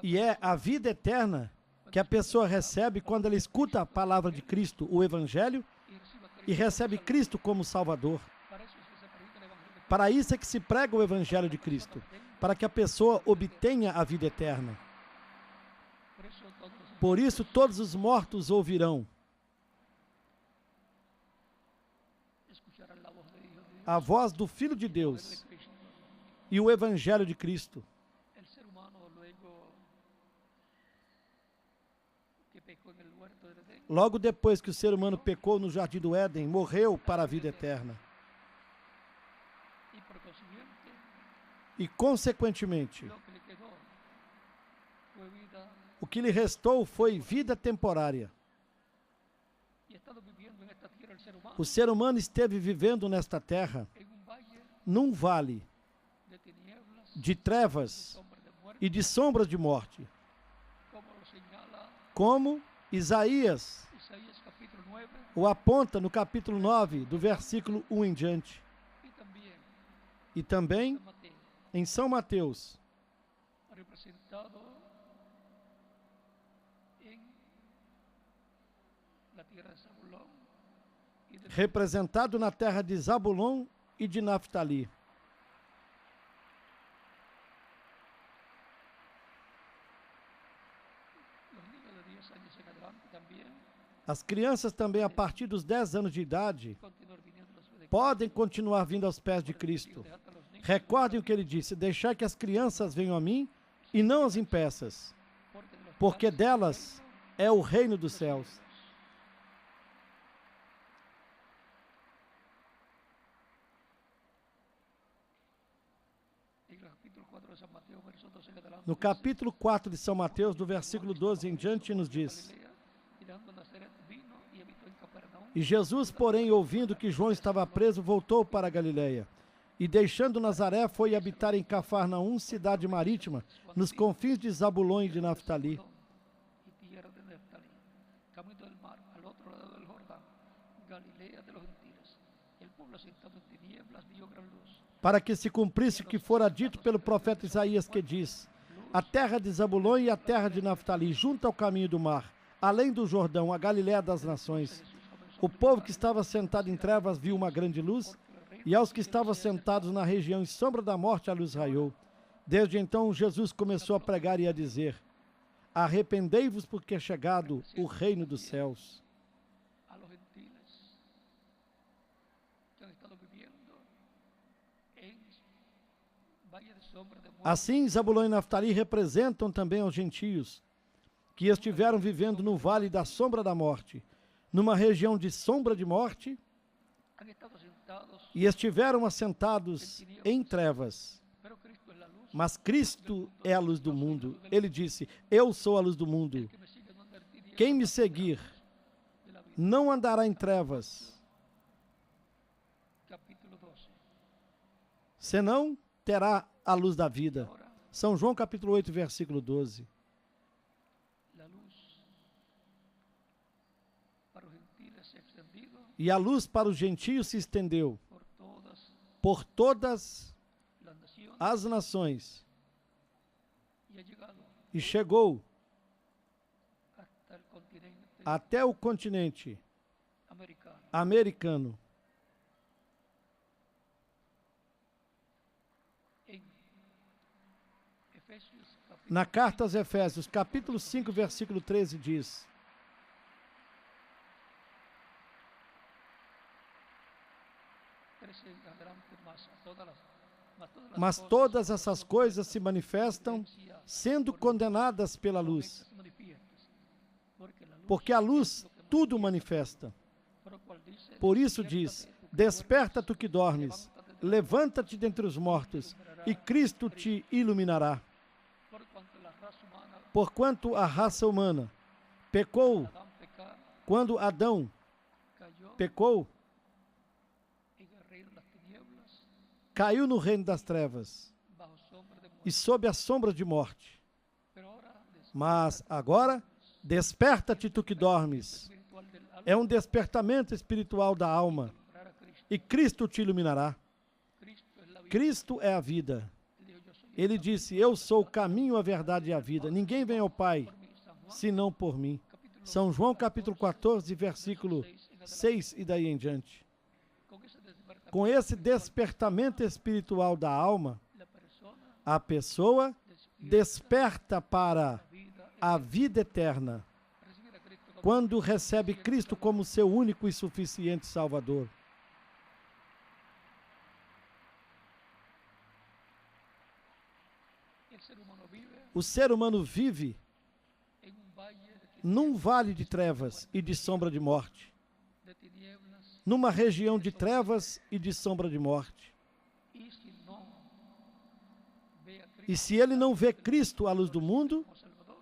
E é a vida eterna que a pessoa recebe quando ela escuta a palavra de Cristo, o Evangelho, e recebe Cristo como Salvador. Para isso é que se prega o Evangelho de Cristo, para que a pessoa obtenha a vida eterna. Por isso todos os mortos ouvirão a voz do Filho de Deus e o Evangelho de Cristo. Logo depois que o ser humano pecou no Jardim do Éden, morreu para a vida eterna. E, consequentemente, o que lhe restou foi vida temporária. O ser humano esteve vivendo nesta terra, num vale de trevas e de sombras de morte. Como Isaías o aponta no capítulo 9, do versículo 1 em diante. E também em São Mateus, representado na terra de Zabulon e de Naftali. As crianças também, a partir dos 10 anos de idade, podem continuar vindo aos pés de Cristo. Recordem o que ele disse: deixai que as crianças venham a mim e não as impeças, porque delas é o reino dos céus. No capítulo 4 de São Mateus, do versículo 12 em diante, nos diz: E Jesus, porém, ouvindo que João estava preso, voltou para a Galileia. E deixando Nazaré, foi habitar em Cafarnaum, cidade marítima, nos confins de Zabulon e de Naftali. Para que se cumprisse o que fora dito pelo profeta Isaías, que diz: a terra de Zabulon e a terra de Naftali, junto ao caminho do mar, além do Jordão, a Galileia das nações. O povo que estava sentado em trevas viu uma grande luz, e aos que estavam sentados na região em sombra da morte a luz raiou. Desde então Jesus começou a pregar e a dizer: arrependei-vos, porque é chegado o reino dos céus. Assim, Zabulon e Naftali representam também aos gentios, que estiveram vivendo no vale da sombra da morte, numa região de sombra de morte, e estiveram assentados em trevas. Mas Cristo é a luz do mundo. Ele disse: eu sou a luz do mundo. Quem me seguir não andará em trevas, senão terá a luz da vida. São João capítulo 8, versículo 12. E a luz para os gentios se estendeu por todas as nações e chegou até o continente americano. Na carta aos Efésios, capítulo 5, versículo 13, diz: mas todas essas coisas se manifestam sendo condenadas pela luz, porque a luz tudo manifesta. Por isso diz: desperta tu que dormes, levanta-te dentre os mortos, e Cristo te iluminará. Porquanto a raça humana pecou quando Adão pecou, caiu no reino das trevas bajo sombra de muerte. e sob a sombra de morte. Pero ahora, Mas agora, desperta-te tu que dormes. espiritual del alma, É um despertamento espiritual da alma. para Cristo. E Cristo te iluminará. Cristo es la vida. Cristo é a vida. Él dijo, yo soy Ele disse, eu sou o caminho, a verdade e a vida. Ninguém vem ao Pai, por mí. San Juan, senão por mim. capítulo São João capítulo 14, versículo 6 e daí em diante. con ese despertar, Com esse despertamento espiritual da alma, la persona a pessoa desperta para vida a vida eterna, recibir a Cristo como quando recebe Cristo como seu único e suficiente Salvador. el ser humano vive O ser humano vive en un valle num vale de trevas e de sombra de morte, de tinieblas, numa região de trevas e de sombra de morte. y si no ve a E Cristo se ele não vê Cristo à luz do mundo como Salvador,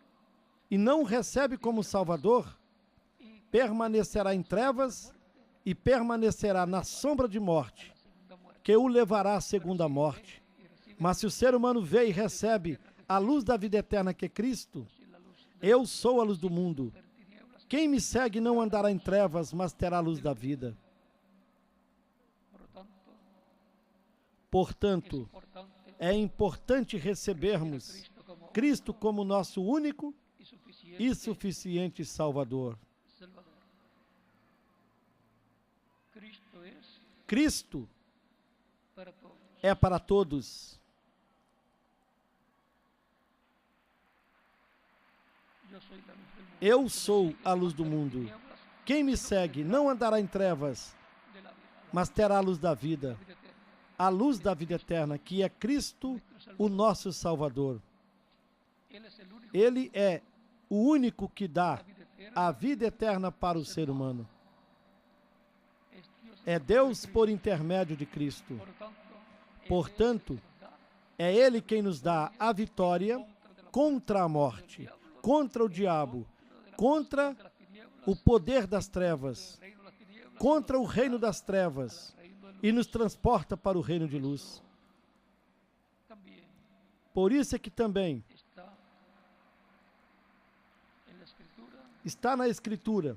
e não o recebe como Salvador, permanecerá em trevas e permanecerá na sombra de morte, segunda muerte, que o levará à segunda morte. y recibe Mas se o ser humano vê e recebe a luz da vida eterna que é Cristo, la luz eu sou a luz do mundo. de tinieblas. Quem me segue não andará em trevas, mas terá a luz da vida. Por lo tanto, Portanto, importante é importante recebermos Cristo como nosso único y suficiente e suficiente Salvador. Salvador. Cristo es Cristo para todos. é para todos. Yo soy la luz del mundo. Eu sou a luz do mundo. Tinieblas Quem me segue não andará em trevas, de la vida, mas terá a luz da vida. vida eterna. A luz da vida eterna, que é Cristo, o nosso Salvador. Él es el único Ele é o único que dá vida eterna. a vida eterna para o ser humano. Es Dios. É Deus por intermédio de Cristo. Por lo tanto, Portanto, nos da é Ele quem nos dá a vitória contra a morte, contra o diabo, contra las tinieblas, o poder das trevas, reino de las tinieblas, contra o reino das trevas reino de luz. e nos transporta para o reino de luz. También Por isso é que também está en la escritura está na Escritura,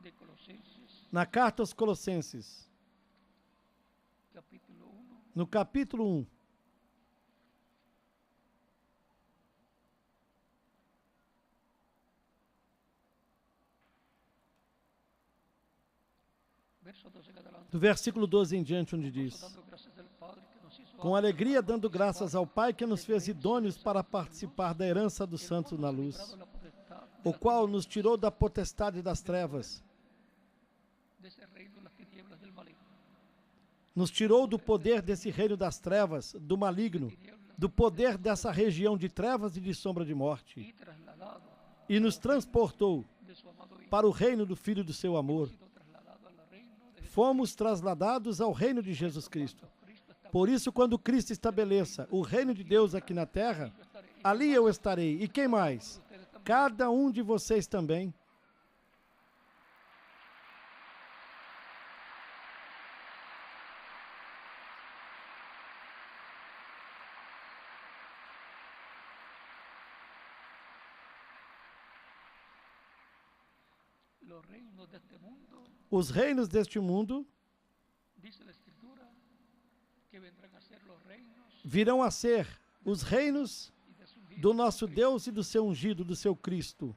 de Colosenses, na carta aos Colossenses, capítulo 1, no capítulo 1, verso 12 en adelante. do versículo 12 em diante, onde diz: Dando gracias al Padre que nos hizo com alegria dando graças ao Pai que nos fez idôneos para participar da herança dos santos na luz, librado de la potestad o qual nos tirou da potestade das trevas, de ese reino de las tinieblas del maligno. nos tirou do poder desse reino das trevas, do maligno, do poder dessa região de trevas e de sombra de morte, Y trasladado e nos transportou de su amado Hijo, para o reino do Filho do seu amor. sido trasladado al reino de Fomos trasladados ao reino de Jesus Cristo. Cristo. Está Por isso, quando Cristo estabeleça o reino de Deus aqui na terra, ali eu estarei. E quem mais? ustedes también. Cada um de vocês também. Los reinos de este mundo, Os reinos deste mundo dice la escritura, que vendrán a ser los reinos virão a ser os reinos y de su vida. do nosso Deus e do seu ungido, do seu Cristo.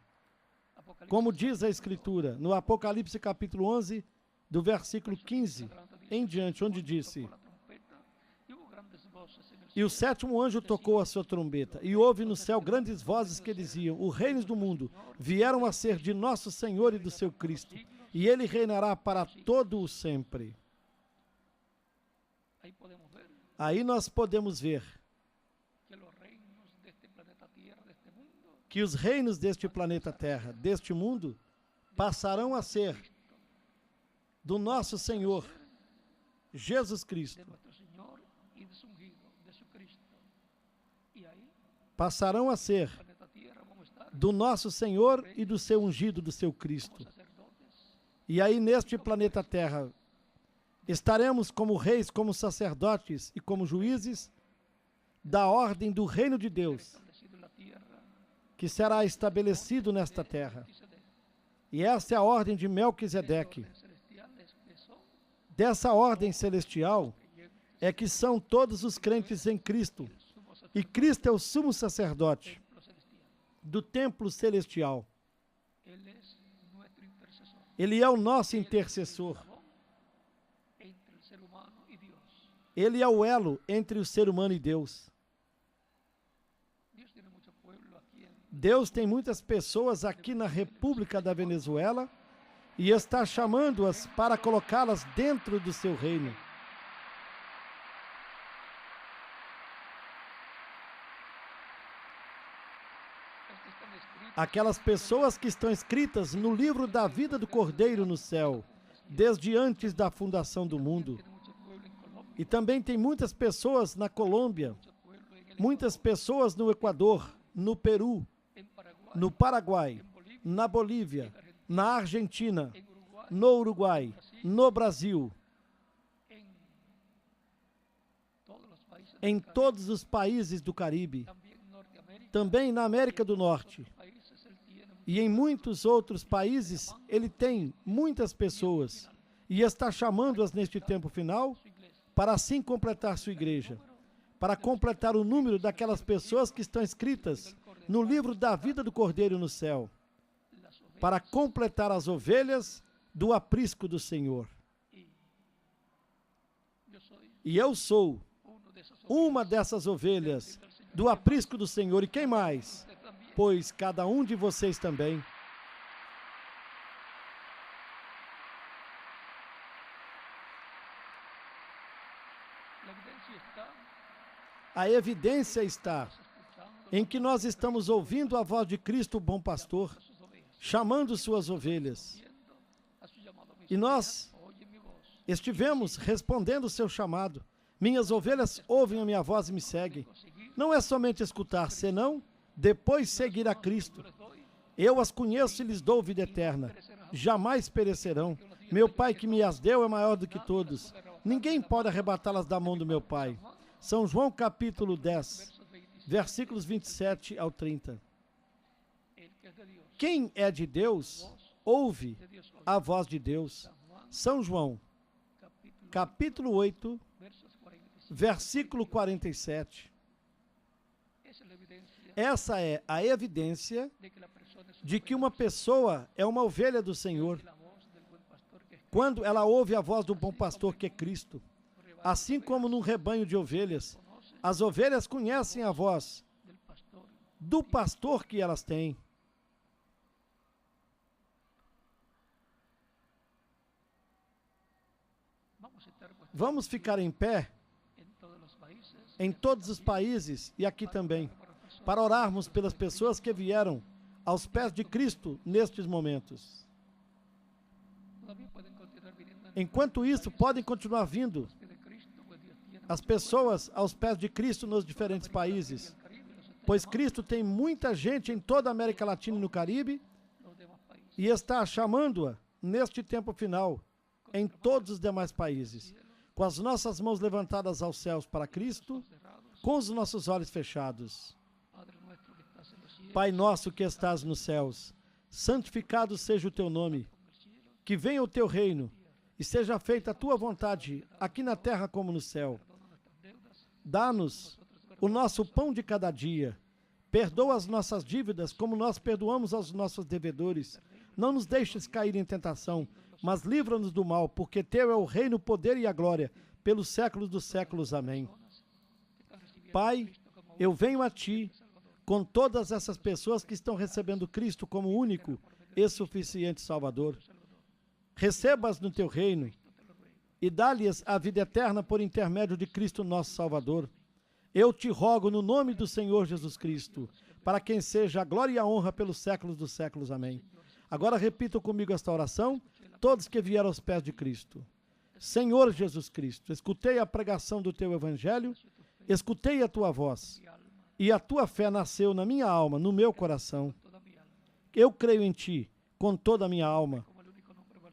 Apocalipsis Como diz a Escritura, no Apocalipse capítulo 11, do versículo 15 em diante, onde disse: con la trompeta, y hubo grandes voces en el E o sétimo anjo tocou a sua trombeta, e houve no céu grandes vozes que diziam: os reinos do mundo vieram a ser de nosso Senhor e do seu Cristo, e ele reinará para todo o sempre. Ahí podemos ver Aí nós podemos ver que los reinos de este planeta Tierra, de este mundo, que os reinos deste planeta Terra, deste mundo, passarão a ser do nosso Senhor, Jesus Cristo. de nuestro Señor y de su ungido, de su Cristo. Y ahí, Passarão a ser en el planeta Tierra, vamos a estar do nosso Senhor e do seu ungido, do seu como Cristo. sacerdotes, E aí neste planeta Terra Estaremos como reis, como sacerdotes e como juízes da ordem do reino de Deus, que será estabelecido nesta terra. E essa é a ordem de Melquisedeque. Dessa ordem celestial é que são todos os crentes em Cristo. E Cristo é o sumo sacerdote do templo celestial. Ele é o nosso intercessor. Ele é o elo entre o ser humano e Deus. Deus tem muitas pessoas aqui na República da Venezuela e está chamando-as para colocá-las dentro do seu reino. Aquelas pessoas que estão escritas no livro da vida do Cordeiro no céu, desde antes da fundação do mundo. E também tem muitas pessoas na Colômbia, muitas pessoas no Equador, no Peru, no Paraguai, na Bolívia, na Argentina, no Uruguai, no Brasil, em todos os países do Caribe, também na América do Norte. E em muitos outros países, ele tem muitas pessoas e está chamando-as neste tempo final para assim completar sua igreja, para completar o número daquelas pessoas que estão escritas no livro da vida do Cordeiro no céu, para completar as ovelhas do aprisco do Senhor. E eu sou uma dessas ovelhas do aprisco do Senhor. E quem mais? Pois cada um de vocês também. A evidência está em que nós estamos ouvindo a voz de Cristo, o bom pastor, chamando suas ovelhas. E nós estivemos respondendo o seu chamado. Minhas ovelhas ouvem a minha voz e me seguem. Não é somente escutar, senão depois seguir a Cristo. Eu as conheço e lhes dou vida eterna. Jamais perecerão. Meu Pai que me as deu é maior do que todos. Ninguém pode arrebatá-las da mão do meu Pai. São João capítulo 10, versículos 27 ao 30. Quem é de Deus, ouve a voz de Deus. São João, capítulo 8, versículo 47. Essa é a evidência de que uma pessoa é uma ovelha do Senhor quando ela ouve a voz do bom pastor que é Cristo. Assim como num rebanho de ovelhas, as ovelhas conhecem a voz do pastor que elas têm. Vamos ficar em pé em todos os países e aqui também, para orarmos pelas pessoas que vieram aos pés de Cristo nestes momentos. Enquanto isso, podem continuar vindo as pessoas aos pés de Cristo nos diferentes países, pois Cristo tem muita gente em toda a América Latina e no Caribe e está chamando-a neste tempo final em todos os demais países, com as nossas mãos levantadas aos céus para Cristo, com os nossos olhos fechados. Pai nosso que estás nos céus, santificado seja o teu nome, que venha o teu reino e seja feita a tua vontade, aqui na terra como no céu. Dá-nos o nosso pão de cada dia. Perdoa as nossas dívidas, como nós perdoamos aos nossos devedores. Não nos deixes cair em tentação, mas livra-nos do mal, porque teu é o reino, o poder e a glória, pelos séculos dos séculos. Amém. Pai, eu venho a Ti com todas essas pessoas que estão recebendo Cristo como único e suficiente Salvador. Receba-as no Teu reino e dá-lhes a vida eterna por intermédio de Cristo nosso Salvador. Eu te rogo no nome do Senhor Jesus Cristo, para quem seja a glória e a honra pelos séculos dos séculos. Amém. Agora repitam comigo esta oração, todos que vieram aos pés de Cristo. Senhor Jesus Cristo, escutei a pregação do Teu Evangelho, escutei a Tua voz, e a Tua fé nasceu na minha alma, no meu coração. Eu creio em Ti, com toda a minha alma,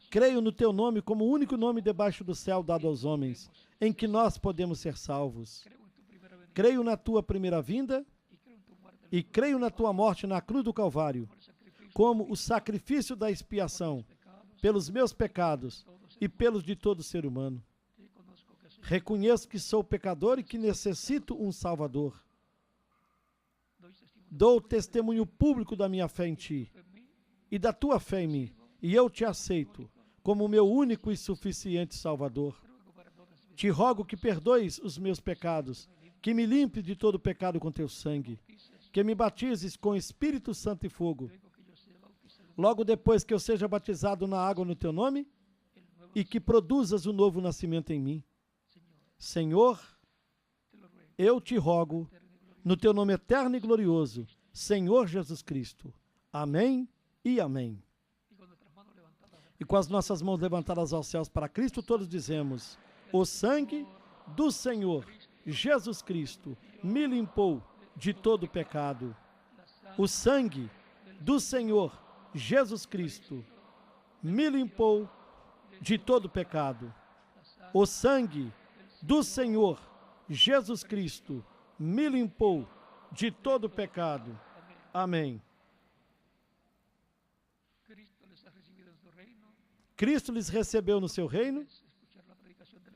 Creio no teu nome como o único nome debaixo do céu dado aos homens, em que nós podemos ser salvos. Creio na tua primeira vinda e creio na tua morte na cruz do Calvário, como o sacrifício da expiação pelos meus pecados e pelos de todo ser humano. Reconheço que sou pecador e que necessito um Salvador. Dou testemunho público da minha fé em ti e da tua fé em mim, e eu te aceito como o meu único e suficiente Salvador. Te rogo que perdoes os meus pecados, que me limpes de todo pecado com teu sangue, que me batizes com Espírito Santo e fogo. Logo depois que eu seja batizado na água no teu nome, e que produzas o novo nascimento em mim. Senhor, eu te rogo, no teu nome eterno e glorioso, Senhor Jesus Cristo. Amém e amém. E com as nossas mãos levantadas aos céus para Cristo, todos dizemos: o sangue do Senhor Jesus Cristo me limpou de todo pecado. O sangue do Senhor Jesus Cristo me limpou de todo pecado. O sangue do Senhor Jesus Cristo me limpou de todo pecado. Amém. Cristo lhes recebeu no seu reino,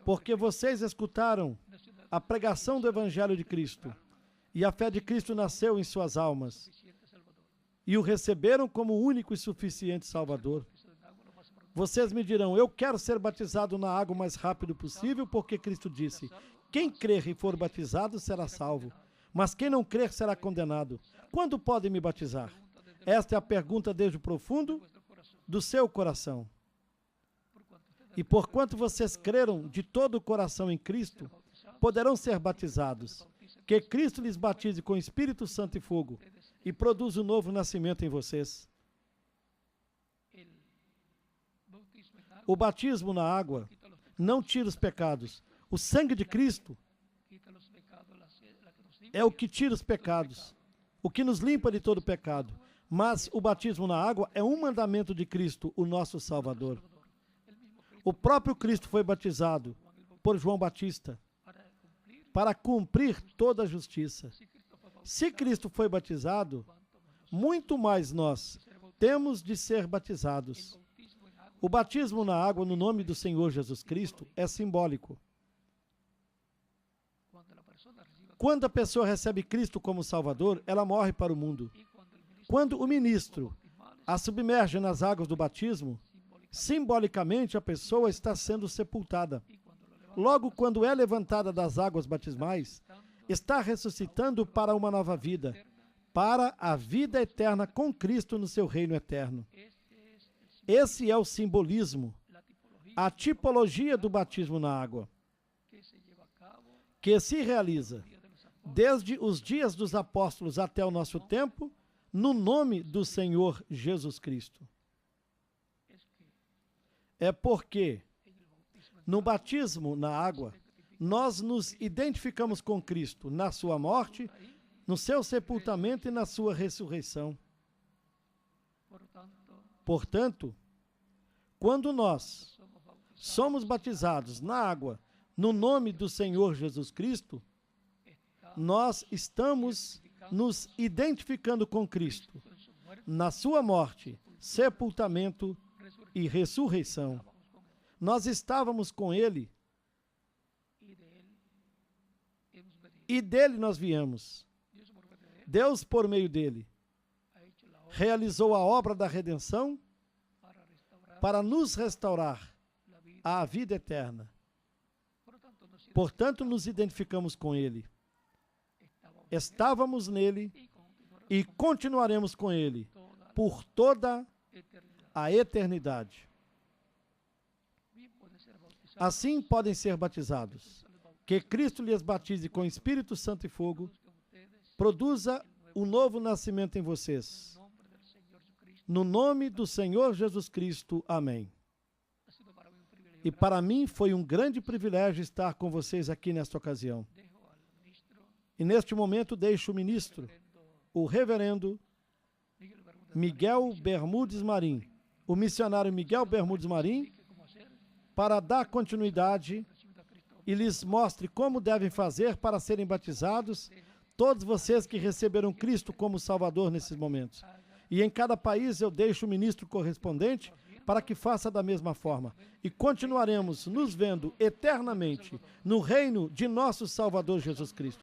porque vocês escutaram a pregação do Evangelho de Cristo, e a fé de Cristo nasceu em suas almas, e o receberam como o único e suficiente Salvador. Vocês me dirão: eu quero ser batizado na água o mais rápido possível, porque Cristo disse: quem crer e for batizado será salvo, mas quem não crer será condenado. Quando podem me batizar? Esta é a pergunta desde o profundo do seu coração. E porquanto vocês creram de todo o coração em Cristo, poderão ser batizados. Que Cristo lhes batize com Espírito Santo e fogo, e produza um novo nascimento em vocês. O batismo na água não tira os pecados. O sangue de Cristo é o que tira os pecados, o que nos limpa de todo pecado. Mas o batismo na água é um mandamento de Cristo, o nosso Salvador. O próprio Cristo foi batizado por João Batista para cumprir toda a justiça. Se Cristo foi batizado, muito mais nós temos de ser batizados. O batismo na água no nome do Senhor Jesus Cristo é simbólico. Quando a pessoa recebe Cristo como Salvador, ela morre para o mundo. Quando o ministro a submerge nas águas do batismo, simbolicamente a pessoa está sendo sepultada. Logo, quando é levantada das águas batismais, está ressuscitando para uma nova vida, para a vida eterna com Cristo no seu reino eterno. Esse é o simbolismo, a tipologia do batismo na água, que se realiza desde os dias dos apóstolos até o nosso tempo, no nome do Senhor Jesus Cristo. É porque no batismo na água, nós nos identificamos com Cristo na sua morte, no seu sepultamento e na sua ressurreição. Portanto, quando nós somos batizados na água, no nome do Senhor Jesus Cristo, nós estamos nos identificando com Cristo na sua morte, sepultamento e ressurreição. Nós estávamos com Ele e dele nós viemos. Deus, por meio dele, realizou a obra da redenção para nos restaurar à vida eterna. Portanto, nos identificamos com Ele. Estávamos nele e continuaremos com Ele por toda a eternidade. Assim podem ser batizados. Que Cristo lhes batize com Espírito Santo e fogo, produza um novo nascimento em vocês. No nome do Senhor Jesus Cristo. Amém. E para mim foi um grande privilégio estar com vocês aqui nesta ocasião. E neste momento deixo o ministro, o reverendo Miguel Bermudes Marim, o missionário Miguel Bermudes Marim, para dar continuidade e lhes mostre como devem fazer para serem batizados, todos vocês que receberam Cristo como Salvador nesses momentos. E em cada país eu deixo o ministro correspondente para que faça da mesma forma. E continuaremos nos vendo eternamente no reino de nosso Salvador Jesus Cristo.